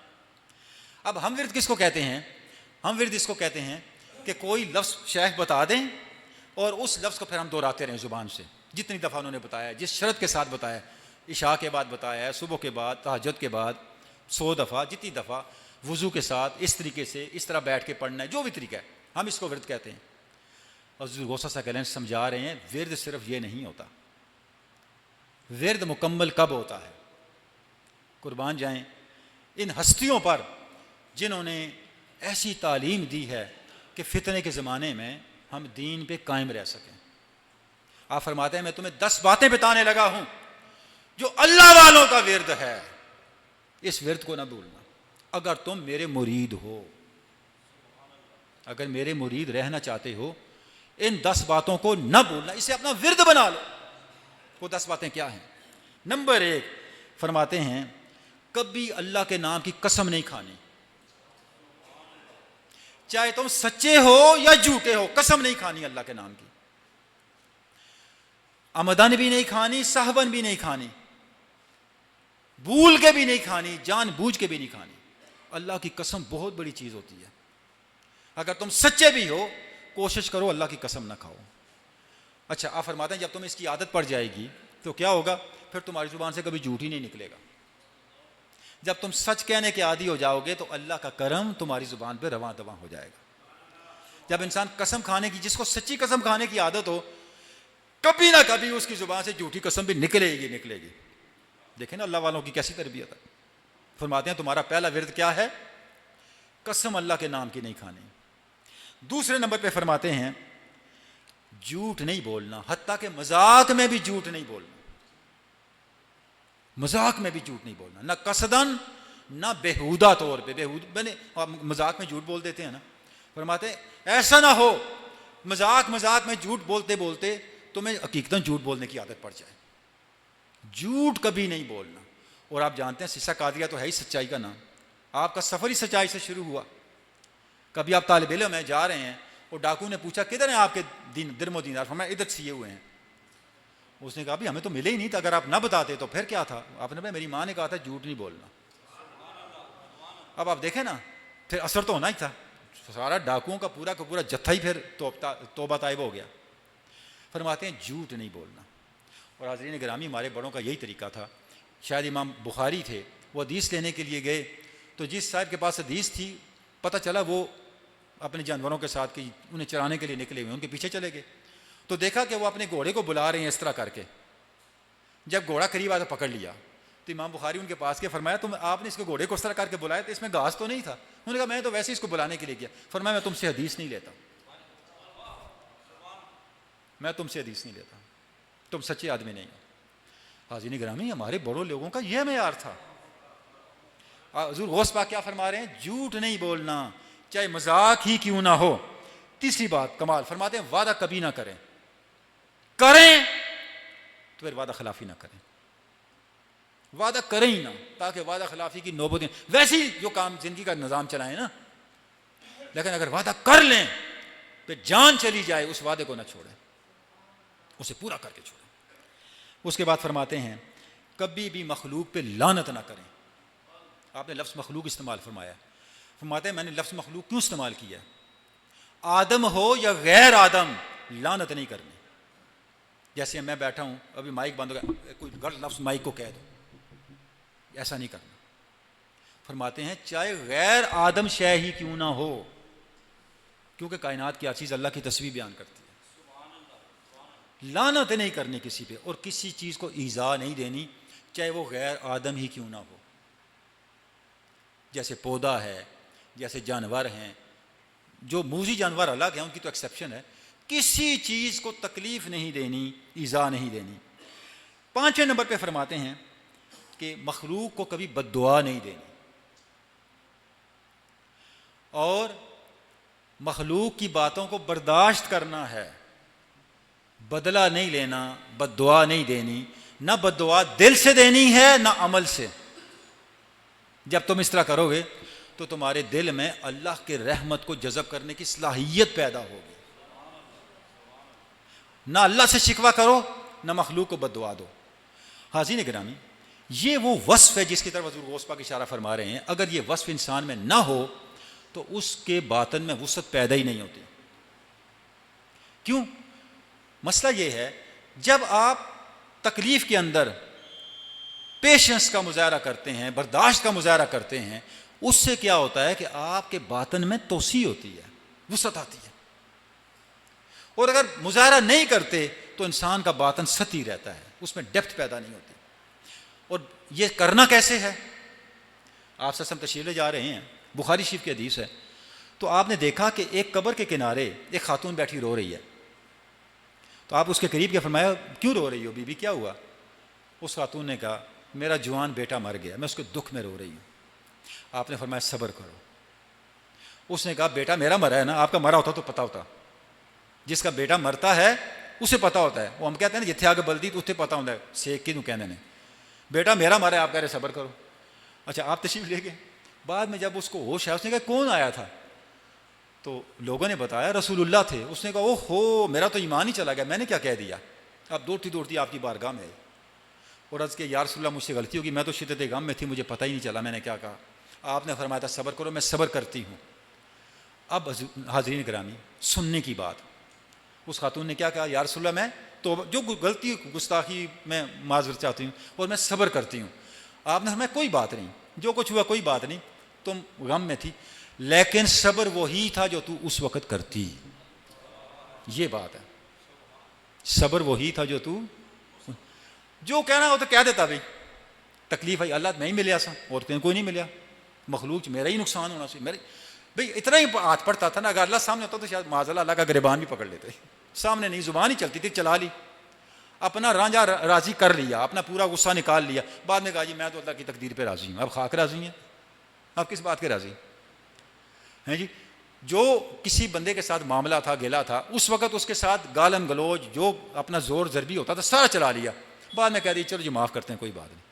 अब हम विर्द किसको कहते हैं? हम विर्द इसको कहते हैं कि कोई लफ्ज़ शेख बता दें और उस लफ्ज़ को फिर हम दोहराते रहें ज़ुबान से, जितनी दफ़ा उन्होंने बताया, जिस शर्त के साथ बताया, इशा के बाद बताया है, सुबह के बाद, तहज्जुद के बाद 100 दफ़ा, जितनी दफ़ा, वज़ू के साथ, इस तरीके से, इस तरह बैठ के पढ़ना है, जो भी तरीका है, हम इसको विर्द कहते हैं। और हुज़ूर गौस सकलैन समझा रहे हैं विर्द सिर्फ ये नहीं होता। विर्द मुकम्मल कब होता है? कुर्बान जाएं इन हस्तियों पर जिन्होंने ऐसी तालीम दी है कि फितने के ज़माने में हम दीन पे कायम रह सकें। आप फरमाते हैं मैं तुम्हें 10 बातें बताने लगा हूं जो अल्लाह वालों का विर्द है, इस विर्द को ना भूलना। अगर तुम मेरे मुरीद हो, अगर मेरे मुरीद रहना चाहते हो, इन 10 बातों को ना भूलना, इसे अपना विर्द बना लो। वो 10 बातें क्या हैं? नंबर 1 फरमाते हैं कभी अल्लाह के नाम की कसम नहीं खानी, चाहे तुम सच्चे हो या झूठे हो, कसम नहीं खानी अल्लाह के नाम की। अमदन भी नहीं खानी, सहवन भी नहीं खानी, भूल के भी नहीं खानी, जानबूझ के भी नहीं खानी। अल्लाह की कसम बहुत बड़ी चीज होती है। अगर तुम सच्चे भी हो, कोशिश करो अल्लाह की कसम ना खाओ। अच्छा, आप फरमाते हैं जब तुम्हें इसकी आदत पड़ जाएगी तो क्या होगा? फिर तुम्हारी जुबान से कभी झूठ ही नहीं निकलेगा। जब तुम सच कहने के आदी हो जाओगे तो अल्लाह का करम तुम्हारी जुबान पे रवां दवां हो जाएगा। जब इंसान कसम खाने की, जिसको सच्ची कसम खाने की आदत हो, कभी ना कभी उसकी जुबान से झूठी कसम भी निकलेगी निकलेगी। देखें ना अल्लाह वालों की कैसी तरबियत है। फरमाते हैं तुम्हारा पहला विर्द क्या है? कसम अल्लाह के नाम की नहीं खानी। दूसरे नंबर पे फरमाते हैं झूठ नहीं बोलना, हत्ता के मजाक में भी झूठ नहीं बोलना। मजाक में भी झूठ नहीं बोलना, ना कसदन ना बेहुदा तौर पे। मैंने मजाक में झूठ बोल देते हैं ना, फरमाते ऐसा ना हो मजाक में झूठ बोलते बोलते तुम्हें हकीकतन झूठ बोलने की आदत पड़ जाए। झूठ कभी नहीं बोलना। और आप जानते हैं सीसा कादिया तो है ही सच्चाई का नाम। आपका सफर ही सच्चाई से शुरू हुआ। कभी आप तालिब इल्म में जा रहे हैं और डाकू ने पूछा किधर हैं आपके दिरमो दीनार? हमें इधर सिए हुए हैं। उसने कहा भी हमें तो मिले ही नहीं था, अगर आप ना बताते तो फिर क्या था? आपने भाई मेरी माँ ने कहा था झूठ नहीं बोलना। अब आप देखें ना, फिर असर तो होना ही था। सारा डाकुओं का पूरा जत्था ही फिर तौबा ताइब हो गया। फरमाते हैं झूठ नहीं बोलना। और हाज़रीन गिरामी, हमारे बड़ों का यही तरीका था। शायद इमाम बुखारी थे, वो हदीस लेने के लिए गए तो जिस साहब के पास हदीस थी, पता चला वो अपने जानवरों के साथ कि उन्हें चराने के लिए निकले हुए, उनके पीछे चले गए तो देखा कि वो अपने घोड़े को बुला रहे हैं इस तरह करके। जब घोड़ा करीब आया तो पकड़ लिया। तो इमाम बुखारी उनके पास के फरमाया तुम आपने इसको घोड़े को इस तरह करके बुलाया तो इसमें घास तो नहीं था? उन्होंने कहा मैं तो वैसे ही इसको बुलाने के लिए किया। फरमाया मैं तुमसे हदीस नहीं लेता, मैं तुमसे हदीस नहीं लेता, तुम सच्चे आदमी नहीं हो। हाज़रीन गिरामी, हमारे बड़ों लोगों का यह मेयार था। हुज़ूर गौस पाक क्या फरमा रहे हैं? झूठ नहीं बोलना, चाहे मजाक ही क्यों ना हो। तीसरी बात कमाल फरमाते हैं, वादा कभी ना करें, करें तो फिर वादा खिलाफी ना करें। वादा करें ही ना, ताकि वादा खिलाफी की नौबत, वैसे ही जो काम जिंदगी का निज़ाम चलाएं ना, लेकिन अगर वादा कर लें तो जान चली जाए उस वादे को ना छोड़ें, उसे पूरा करके छोड़ें। उसके बाद फरमाते हैं, कभी भी मखलूक पे लानत ना करें। आपने लफ्ज़ मखलूक इस्तेमाल फरमाया, फरमाते हैं मैंने लफ्ज़ मखलूक क्यों इस्तेमाल किया? आदम हो या गैर आदम, लानत नहीं करनी। जैसे मैं बैठा हूं, अभी माइक बंद हो गया, कोई गलत लफ्ज़ माइक को कह दो, ऐसा नहीं करना। फरमाते हैं चाहे गैर आदम शय ही क्यों ना हो, क्योंकि कायनात की हर चीज़ अल्लाह की तस्वीर बयान करती है। लानत नहीं करनी किसी पे, और किसी चीज़ को ईज़ा नहीं देनी, चाहे वो गैर आदम ही क्यों ना हो। जैसे पौधा है, जैसे जानवर हैं, जो मूजी जानवर अलग हैं, उनकी तो एक्सेप्शन है। किसी चीज़ को तकलीफ नहीं देनी, ईज़ा नहीं देनी। 5वें नंबर पे फरमाते हैं कि मखलूक को कभी बद्दुआ नहीं देनी, और मखलूक की बातों को बर्दाश्त करना है, बदला नहीं लेना, बद्दुआ नहीं देनी। ना बद्दुआ दिल से देनी है ना अमल से। जब तुम इस तरह करोगे तो तुम्हारे दिल में अल्लाह के रहमत को जज़ब करने की सलाहियत पैदा होगी। ना अल्लाह से शिकवा करो, ना मखलूक को बद्दुआ दो। हाज़रीन गिरामी, ये वो वस्फ है जिसकी तरफ हुज़ूर गौस पाक इशारा फरमा रहे हैं। अगर ये वस्फ इंसान में ना हो तो उसके बातन में वुसअत पैदा ही नहीं होती। क्यों? मसला ये है, जब आप तकलीफ के अंदर पेशेंस का मुजाहरा करते हैं, बर्दाश्त का मुजाहरा करते हैं, उससे क्या होता है कि आपके बातन में तोसी होती है, वुसअत आती है। और अगर मुजाहरा नहीं करते तो इंसान का बातन सती रहता है, उसमें डेप्थ पैदा नहीं होती। और ये करना कैसे है? आप ससम तशरीफ ले जा रहे हैं, बुखारी शरीफ की हदीस है, तो आपने देखा कि एक कब्र के किनारे एक खातून बैठी रो रही है। तो आप उसके करीब के फरमाया, क्यों रो रही हो बीबी, क्या हुआ? उस खातून ने कहा, मेरा जवान बेटा मर गया, मैं उसके दुख में रो रही हूँ। आपने फरमाया सब्र करो। उसने कहा, बेटा मेरा मरा है ना, आपका मरा होता तो पता होता। जिसका बेटा मरता है उसे पता होता है। वो हम कहते हैं ना, जिथे आगे बल्दी तो उत्थे पता होता है, सेक की कहने ने। बेटा मेरा मरा है, आप कह रहे सब्र करो। अच्छा, आप तशरीफ ले गए। बाद में जब उसको होश है, उसने कहा कौन आया था? तो लोगों ने बताया रसूलुल्लाह थे। उसने कहा, ओहो, मेरा तो ईमान ही चला गया, मैंने क्या कह दिया? अब दौड़ती दौड़ती आपकी बारगाह में आई और अर्ज़ के, या रसूलुल्लाह मुझसे गलती होगी, मैं तो शिद्दत गम में थी, मुझे पता ही नहीं चला मैंने क्या कहा। आपने फरमाया था सब्र करो, मैं सब्र करती हूँ। अब हाज़रीन गिरामी, सुनने की बात, उस खातून ने क्या कहा, या रसूलुल्लाह मैं तो जो गलती गुस्ताखी मैं माज़रत चाहती हूँ और मैं सब्र करती हूँ। आपने फरमाया कोई बात नहीं, जो कुछ हुआ कोई बात नहीं, तुम गम में थी, लेकिन सब्र वही था जो तू उस वक़्त करती। ये बात है, सब्र वही था जो तू, जो कहना हो तो कह देता भाई, तकलीफ है अल्लाह नहीं मिले ऐसा, और कोई नहीं मिला, मखलूक मेरा ही नुकसान होना चाहिए मेरे भाई। इतना ही हाथ पड़ता था ना, अगर अल्लाह सामने होता तो शायद माज़अल्लाह अल्लाह का गिरबान भी पकड़ लेते। सामने नहीं, जुबान ही चलती थी, चला ली, अपना रांझा राज़ी कर लिया, अपना पूरा गुस्सा निकाल लिया। बाद में कहा जी मैं तो अल्लाह की तकदीर पे राज़ी हूँ। अब खाक राज़ी हैं, आप किस बात के राज़ी हैं जी? जो किसी बंदे के साथ मामला था, गिला था, उस वक़्त उसके साथ गालम गलोज जो अपना जोर ज़रबी होता था सारा चला लिया। बाद में कह दी चलो जी माफ़ करते हैं, कोई बात नहीं।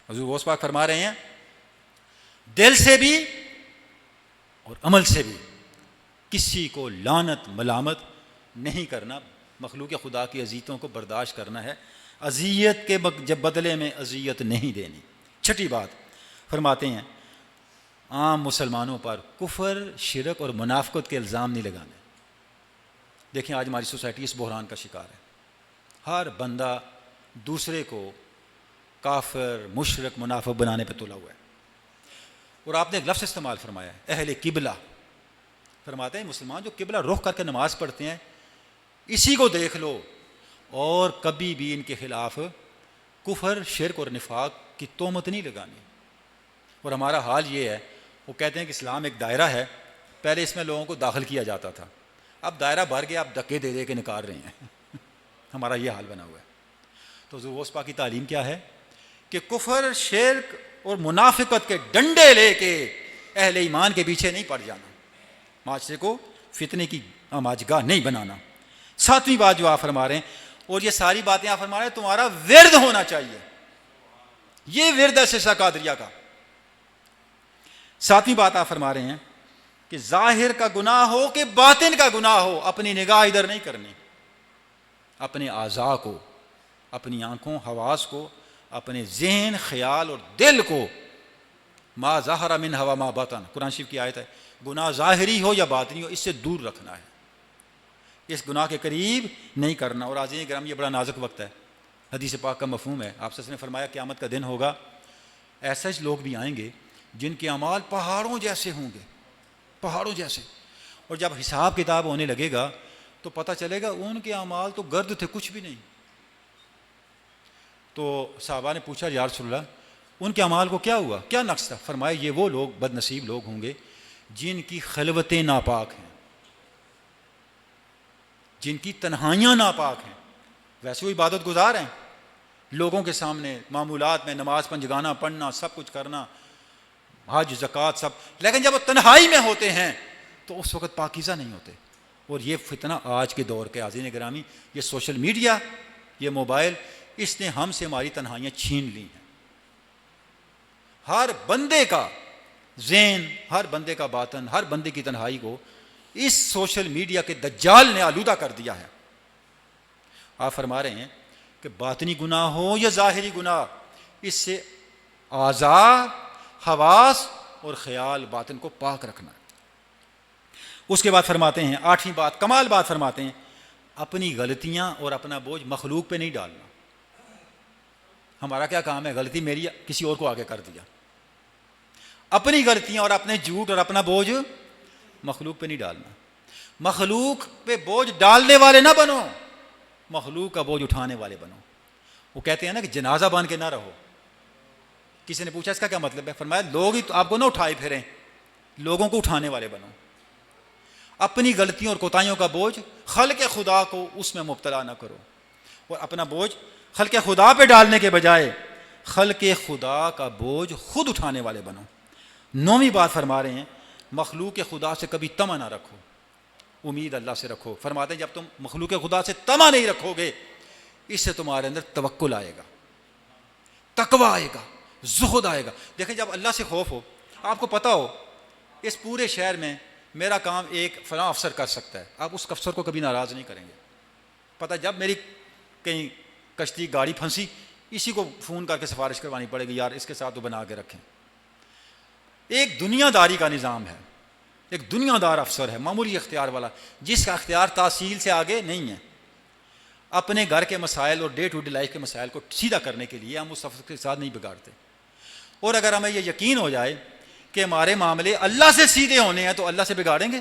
हुज़ूर गौस पाक फरमा रहे हैं, दिल से भी और अमल से भी किसी को लानत मलामत नहीं करना, मखलूक खुदा की अज़ियतों को बर्दाश्त करना है, अज़ियत के जब बदले में अज़ियत नहीं देनी। छठी बात फरमाते हैं, आम मुसलमानों पर कुफर, शिरक और मुनाफिकत के इल्ज़ाम नहीं लगाने। देखें आज हमारी सोसाइटी इस बहरान का शिकार है। हर बंदा दूसरे को काफिर, मुशरिक, मुनाफिक बनाने पर तुला हुआ है। और आपने एक लफ्ज़ इस्तेमाल फरमाया है, अहले किबला। फरमाते हैं मुसलमान जो किबला रुख करके नमाज पढ़ते हैं, इसी को देख लो और कभी भी इनके खिलाफ कुफर, शिरक और निफाक की तोहमत नहीं लगानी। और हमारा हाल ये है, वो कहते हैं कि इस्लाम एक दायरा है, पहले इसमें लोगों को दाखिल किया जाता था, अब दायरा भर गया, अब धक्के दे दे के निकाल रहे हैं। हमारा ये हाल बना हुआ है। तो हुज़ूर गौस पाक की तालीम क्या है कि कुफर, शिर्क और मुनाफिकत के डंडे लेके अहले ईमान के पीछे नहीं पड़ जाना, माशरे को फितने की आमाजगाह नहीं बनाना। सातवीं बात जो आप फरमा रहे हैं, और ये सारी बातें आप फरमा रहे हैं, तुम्हारा विर्द होना चाहिए, ये विर्द है सिलसिला कादरिया का। सातवीं बात आप फरमा रहे हैं कि जाहिर का गुनाह हो कि बातिन का गुनाह हो, अपनी निगाह इधर नहीं करनी, अपने आज़ा को, अपनी आंखों, हवास को, अपने जहन, ख्याल और दिल को, मा ज़ाहरा मिन हवा मा बतन, कुरान शरीफ की आयत है, गुनाह ज़ाहिरी हो या बातिनी हो, इससे दूर रखना है, इस गुनाह के करीब नहीं करना। और आज़ीन ग्राम, ये बड़ा नाजुक वक्त है, हदीस पाक का मफहूम है, आप सच ने फरमाया क़यामत का दिन होगा, ऐसे लोग भी आएंगे जिनके अमाल पहाड़ों जैसे होंगे, पहाड़ों जैसे, और जब हिसाब किताब होने लगेगा तो पता चलेगा उनके अमाल तो गर्द थे, कुछ भी नहीं। तो साहबा ने पूछा, या रसूलल्लाह, उनके अमाल को क्या हुआ, क्या नक्स था? फरमाया, ये वो लोग बदनसीब लोग होंगे जिनकी खलवतें नापाक हैं, जिनकी तन्हाइयाँ नापाक हैं। वैसे वो इबादत गुजार हैं, लोगों के सामने मामूलात में नमाज पंजगाना पढ़ना, सब कुछ करना, हज ज़कात सब, लेकिन जब वो तन्हाई में होते हैं तो उस वक़्त पाकीज़ा नहीं होते। और ये फितना आज के दौर के आज़ीन गिरामी, ये सोशल मीडिया, ये मोबाइल, इसने हमसे हमारी तन्हाइयाँ छीन ली हैं। हर बंदे का ज़हन, हर बंदे का बातन, हर बंदे की तन्हाई को इस सोशल मीडिया के दज्जाल ने आलूदा कर दिया है। आप फरमा रहे हैं कि बातनी गुनाह हो या ज़ाहिरी गुनाह, इससे आज़ा, हवास और ख्याल, बातिन को पाक रखना है। उसके बाद फरमाते हैं, आठवीं बात, कमाल बात फरमाते हैं, अपनी गलतियां और अपना बोझ मखलूक पे नहीं डालना। हमारा क्या काम है, गलती मेरी किसी और को आगे कर दिया। अपनी गलतियां और अपने झूठ और अपना बोझ मखलूक पे नहीं डालना। मखलूक पे बोझ डालने वाले ना बनो, मखलूक का बोझ उठाने वाले बनो। वो कहते हैं ना कि जनाजा बन के ना रहो। किसी ने पूछा इसका क्या मतलब है? फरमाया, लोग ही तो आपको ना उठाए फिरें, लोगों को उठाने वाले बनो। अपनी गलतियों और कोताहियों का बोझ खल्क़ खुदा को उसमें मुब्तला ना करो, और अपना बोझ खल्क़ खुदा पे डालने के बजाय खल्क़ खुदा का बोझ खुद उठाने वाले बनो। नौवीं बात फरमा रहे हैं, मखलूक खुदा से कभी तमा ना रखो, उम्मीद अल्लाह से रखो। फरमाते हैं, जब तुम मखलूक खुदा से तमा नहीं रखोगे, इससे तुम्हारे अंदर तवक्कुल आएगा, तकवा आएगा, ज़ुहद आएगा। देखें, जब अल्लाह से खौफ हो, आपको पता हो इस पूरे शहर में मेरा काम एक फलां अफसर कर सकता है, आप उस अफसर को कभी नाराज़ नहीं करेंगे। पता जब मेरी कहीं कश्ती गाड़ी फंसी, इसी को फ़ोन करके सिफारिश करवानी पड़ेगी, यार इसके साथ तो बना के रखें। एक दुनियादारी का निज़ाम है, एक दुनियादार अफसर है, मामूली इख्तियार वाला, जिसका इख्तियार तहसील से आगे नहीं है। अपने घर के मसाइल और डे टू डे लाइफ के मसाइल को सीधा करने के लिए हम उस अफसर के साथ नहीं बिगाड़ते। और अगर हमें यह यकीन हो जाए कि हमारे मामले अल्लाह से सीधे होने हैं, तो अल्लाह से बिगाड़ेंगे?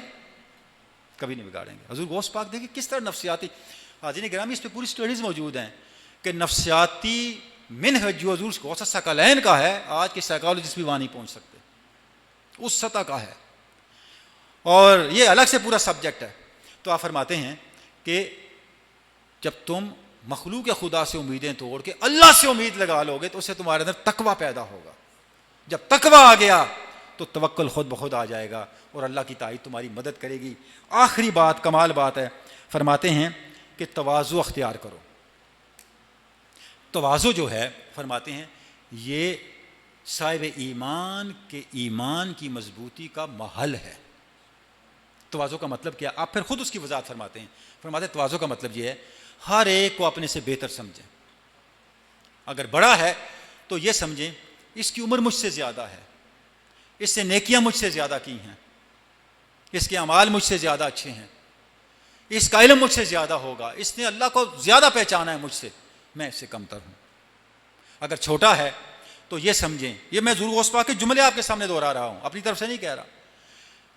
कभी नहीं बिगाड़ेंगे। हुज़ूर गौस पाक देखिए किस तरह नफ्सियाती, हाज़रीन गिरामी, इस पर पूरी स्टडीज़ मौजूद हैं कि नफ्सियाती मिनहज जो हुज़ूर गौस सकलैन का है, आज के साइकोलॉजिस्ट भी वहाँ नहीं पहुँच सकते, उस सतह का है, और ये अलग से पूरा सब्जेक्ट है। तो आप फरमाते हैं कि जब तुम मखलूक खुदा से उम्मीदें तोड़ के अल्लाह से उम्मीद लगा लोगे, तो उससे तुम्हारे अंदर तकवा पैदा होगा। जब तकवा आ गया तो तवक्कुल खुद ब खुद आ जाएगा, और अल्लाह की ताईद तुम्हारी मदद करेगी। आखिरी बात, कमाल बात है, फरमाते हैं कि तवाज़ु अख्तियार करो। तवाज़ु जो है, फरमाते हैं, ये साहिब ईमान के ईमान की मजबूती का महल है। तवाज़ु का मतलब क्या? आप फिर खुद उसकी वजाहत फरमाते हैं। फरमाते हैं, तवाज़ु का मतलब ये है, हर एक को अपने से बेहतर समझें। अगर बड़ा है तो ये समझें इसकी उम्र मुझसे ज़्यादा है, इससे नेकियां मुझसे ज़्यादा की हैं, इसके अमाल मुझसे ज़्यादा अच्छे हैं, इसका इल्म मुझसे ज़्यादा होगा, इसने अल्लाह को ज़्यादा पहचाना है मुझसे, मैं इससे कमतर हूँ। अगर छोटा है तो ये समझें, ये मैं ज़रूर गौस पाक के जुमले आपके सामने दोहरा रहा हूँ, अपनी तरफ से नहीं कह रहा,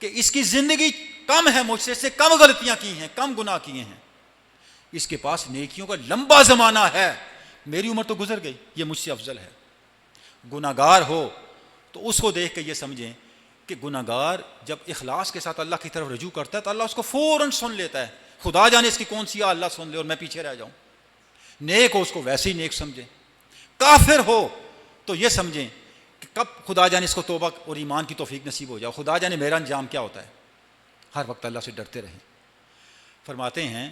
कि इसकी ज़िंदगी कम है मुझसे, इससे कम गलतियाँ की हैं, कम गुनाह किए हैं, इसके पास नेकियों का लंबा ज़माना है, मेरी उम्र तो गुजर गई, ये मुझसे अफजल है। गुनाहगार हो तो उसको देख के ये समझें कि गुनाहगार जब इखलास के साथ अल्लाह की तरफ रजू करता है तो अल्लाह उसको फ़ौरन सुन लेता है। खुदा जाने इसकी कौन सी अल्लाह सुन ले और मैं पीछे रह जाऊँ। नेक हो उसको वैसे ही नेक समझें, काफिर हो तो ये समझें कि कब खुदा जाने इसको तौबा और ईमान की तौफीक नसीब हो जाए, खुदा जाने मेरा अंजाम क्या होता है। हर वक्त अल्लाह से डरते रहें। फरमाते हैं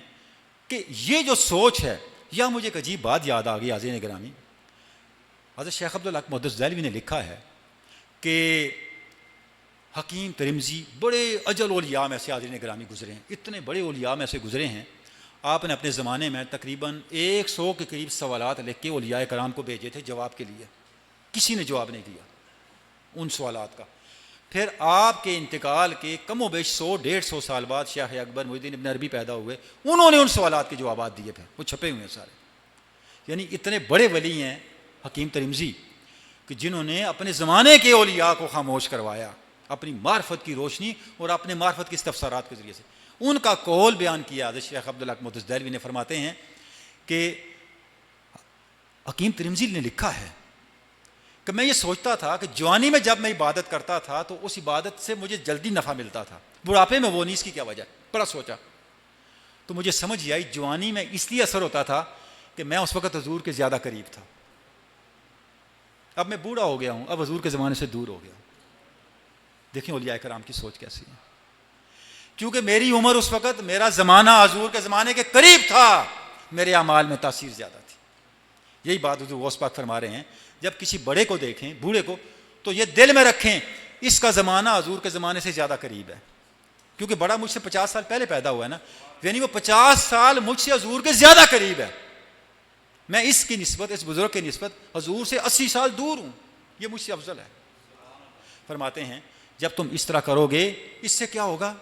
कि ये जो सोच है, या मुझे एक अजीब बात याद आ गई हाज़रीन गिरामी, हज़रत शेख अब्दुल हक मुहद्दिस देहलवी ने लिखा है कि हकीम तिरमिज़ी बड़े अजल औलिया में से हाज़रीन गिरामी गुजरे हैं, इतने बड़े औलिया में से गुजरे हैं। आपने अपने ज़माने में तकरीबन 100 के करीब सवालात लिख के औलिया कराम को भेजे थे जवाब के लिए, किसी ने जवाब नहीं दिया उन सवालात का। फिर आपके इंतकाल के कमो बेश 100-150 साल बाद शाह अकबर मुहिद्दीन इब्न अरबी पैदा हुए, उन्होंने उन सवालात के जवाब दिए थे, वो छपे हुए हैं सारे। यानी इतने बड़े वली हैं हकीम तिरमिज़ी कि जिन्होंने अपने ज़माने के औलिया को खामोश करवाया अपनी मार्फत की रोशनी और अपने मार्फत के इस्तफसारात के ज़रिए से। उनका कौल बयान किया हज़रत शेख अब्दुल हक मुहद्दिस देहलवी ने। फरमाते हैं कि हकीम तिरमिज़ी ने लिखा है कि मैं ये सोचता था कि जवानी में जब मैं इबादत करता था तो उस इबादत से मुझे जल्दी नफ़ा मिलता था, बुढ़ापे में वो नहीं, इसकी क्या वजह। बड़ा सोचा तो मुझे समझ आई जवानी में इसलिए असर होता था कि मैं उस वक़्त हजूर के ज़्यादा करीब था। अब मैं बूढ़ा हो गया हूँ, अब हजूर के ज़माने से दूर हो गया हूँ। देखें औलिया कराम की सोच कैसी है। क्योंकि मेरी उम्र उस वक़्त, मेरा ज़माना हजूर के ज़माने के करीब था, मेरे अमाल में तासीर ज़्यादा थी। यही बात हुज़ूर गौस पाक फरमा रहे हैं, जब किसी बड़े को देखें, बूढ़े को, तो ये दिल में रखें इसका ज़माना हजूर के ज़माने से ज़्यादा करीब है। क्योंकि बड़ा मुझसे 50 साल पहले पैदा हुआ है ना, यानी वो 50 साल मुझसे हजूर के ज़्यादा करीब है। मैं इसकी निस्बत, इस बुजुर्ग की निस्बत हजूर से 80 साल दूर हूँ, ये मुझसे अफजल है। फरमाते हैं जब तुम इस तरह करोगे, इससे क्या होगा,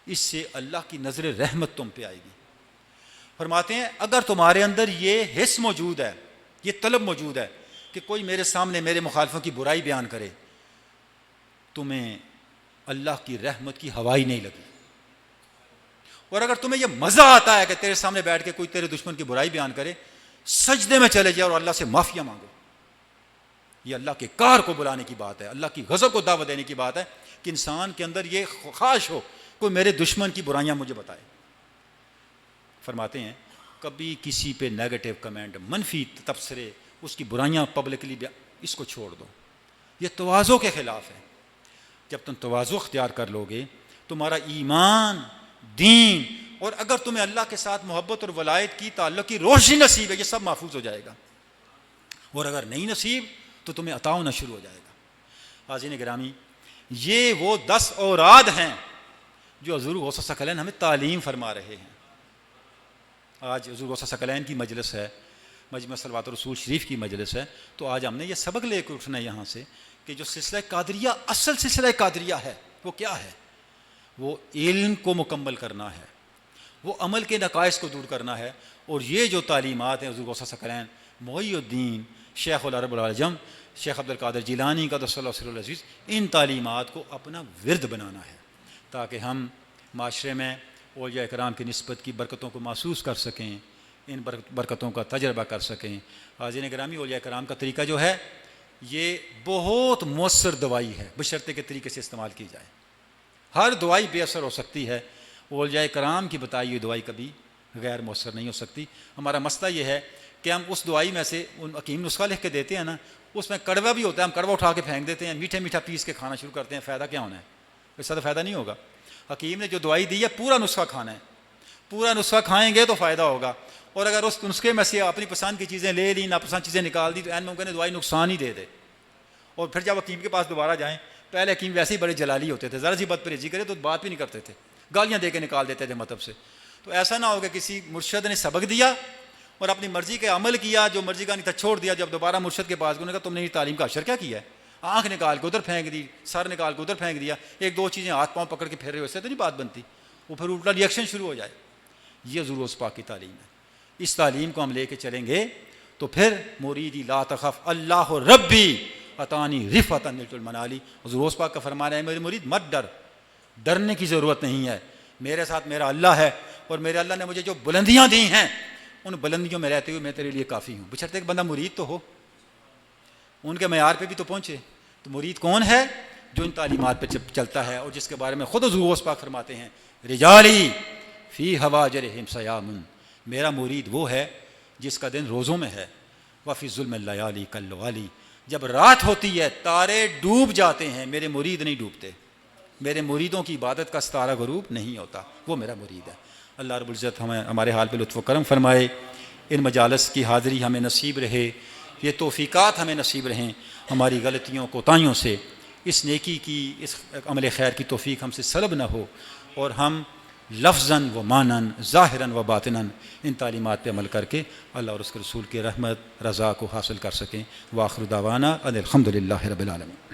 इससे अल्लाह की नज़र रहमत तुम पे आएगी। फरमाते हैं अगर तुम्हारे अंदर ये हिस्स मौजूद है, ये तलब मौजूद है कि कोई मेरे सामने मेरे मुखालफों की बुराई बयान करे, तुम्हें अल्लाह की रहमत की हवा ही नहीं लगी। और अगर तुम्हें यह मज़ा आता है कि तेरे सामने बैठ के कोई तेरे दुश्मन की बुराई बयान करे, सजदे में चले जाओ और अल्लाह से माफ़िया मांगो। यह अल्लाह के कार को बुलाने की बात है, अल्लाह की गज़ब को दावत देने की बात है कि इंसान के अंदर ये ख्वाहिश हो कोई मेरे दुश्मन की बुराइयां मुझे बताए। फरमाते हैं कभी किसी पे नेगेटिव कमेंट, मनफी तबसरे, उसकी बुराइयां पब्लिकली, इसको छोड़ दो। ये तवाज़ो के ख़िलाफ़ है। जब तुम तवाज़ो अख्तियार कर लोगे, तुम्हारा ईमान, दीन, और अगर तुम्हें अल्लाह के साथ मोहब्बत और वलायत की ताल्लुक़ की रोशनी नसीब है, ये सब महफूज हो जाएगा। और अगर नहीं नसीब तो तुम्हें अता होना शुरू हो जाएगा। हाज़रीन गिरामी, ये वो 10 औराद हैं जो हज़ूर गौस सकलैन हमें तालीम फरमा रहे हैं। आज हज़ूर गौस सकलैन की मजलिस है, मजमा सलवात रसूल शरीफ की मजलिस है, तो आज हमने ये सबक लेकर उठना है यहाँ से कि जो सिलसिला कादरिया, असल सिलसिला कादरिया है, वो क्या है? वो इल्म को मुकम्मल करना है, वो अमल के नकाइस को दूर करना है। और ये जो तालीमात हैं हज़ूर गौस सकलैन, मुहियुद्दीन शेखुल अरब अल अजम शेख अब्दुल कादिर जिलानी का दस्तुल अज़ीज़, इन तालीमात को अपना विरद बनाना है ताकि हम माशरे में औलिया कराम की निस्बत की बरकतों को महसूस कर सकें, इन बरकतों का तजर्बा कर सकें। हाज़रीन गिरामी, औलिया कराम का तरीका जो है ये बहुत मौसर दवाई है, बशर्ते के तरीके से इस्तेमाल की जाए। हर दवाई बेअसर हो सकती है, औलिया कराम की बताई हुई दवाई कभी गैर मौसर नहीं हो सकती। हमारा मसला ये है कि हम उस दवाई में से उन हकीम नुस्खा लिख के देते हैं ना, उसमें कड़वा भी होता है, हम कड़वा उठा के फेंक देते हैं, मीठा मीठा पीस के खाना शुरू करते हैं। फ़ायदा क्या होना है? इससे तो फ़ायदा नहीं होगा। हकीम ने जो दवाई दी है पूरा नुस्खा खाना है, पूरा नुस्खा खाएंगे तो फ़ायदा होगा। और अगर उस नुस्खे में से अपनी पसंद की चीज़ें ले ली, नापसंद चीज़ें निकाल दी, तो एन मुमकिन है दवाई नुकसान ही दे दे। और फिर जब हकीम के पास दोबारा जाएँ, पहले हकीम वैसे ही बड़े जलाली होते थे, ज़रा सी बदपरहेज़ी करे तो बात भी नहीं करते थे, गालियाँ दे के निकाल देते थे मतलब से। तो ऐसा ना हो कि किसी मुर्शद ने सबक दिया और अपनी मर्जी के अमल किया, जो मर्जी का नहीं था छोड़ दिया। जब दोबारा मुर्शद के पास गए, कहा तुमने ये तालीम का असर क्या किया है? आँख निकाल के उधर फेंक दी, सर निकाल के उधर फेंक दिया, एक दो चीज़ें हाथ पाँव पकड़ के फेर रहे हो, इससे तो नहीं बात बनती। वो फिर उल्टा रिएक्शन शुरू हो जाए। ये ज़रूर उस पाक की तालीम है। इस तालीम को हम लेके चलेंगे तो फिर मुरीदी ला तखफ अल्लाह रब्बी अतानी रिफ़तन निलतुल मनाली। ज़रूर उस पाक का फरमाना है, मेरे मुरीद मत डर, डरने की ज़रूरत नहीं है, मेरे साथ मेरा अल्लाह है और मेरे अल्लाह ने मुझे जो बुलंदियाँ दी हैं, उन बुलंदियों में रहते हुए मैं तेरे लिए काफ़ी हूँ। बशर्ते एक बंदा मुरीद तो हो, उनके मयार पे भी तो पहुँचे। तो मुरीद कौन है? जो इन तालीमात पे चलता है और जिसके बारे में खुद हुज़ूर पाक फरमाते हैं, रिजाली फ़ी हवाजरिहिम सयामुन, मेरा मुरीद वो है जिसका दिन रोज़ों में है। वफ़ी ज़ुल्म लयाली कल्लवाली, जब रात होती है तारे डूब जाते हैं, मेरे मुरीद नहीं डूबते। मेरे मुरीदों की इबादत का सितारा गरूब नहीं होता, वो मेरा मुरीद है। अल्लाह रब्बुल इज़्ज़त हमें हमारे हाल पे लुत्फ़ करम फरमाए। इन मजालस की हाज़िरी हमें नसीब रहे, ये तौफ़ीक़ात हमें नसीब रहें, हमारी गलतियों कोताहियों से इस नेकी की, इस अमल खैर की तौफ़ीक़ हमसे सलब न हो, और हम लफ्ज़न व मानन, ज़ाहिरन व बातिनन इन तालीमात पे अमल करके अल्लाह और उसके रसूल की रहमत रज़ा को हासिल कर सकें। व आखिर दावाना अनिल हम्दुलिल्लाहि रब्बिल आलमीन।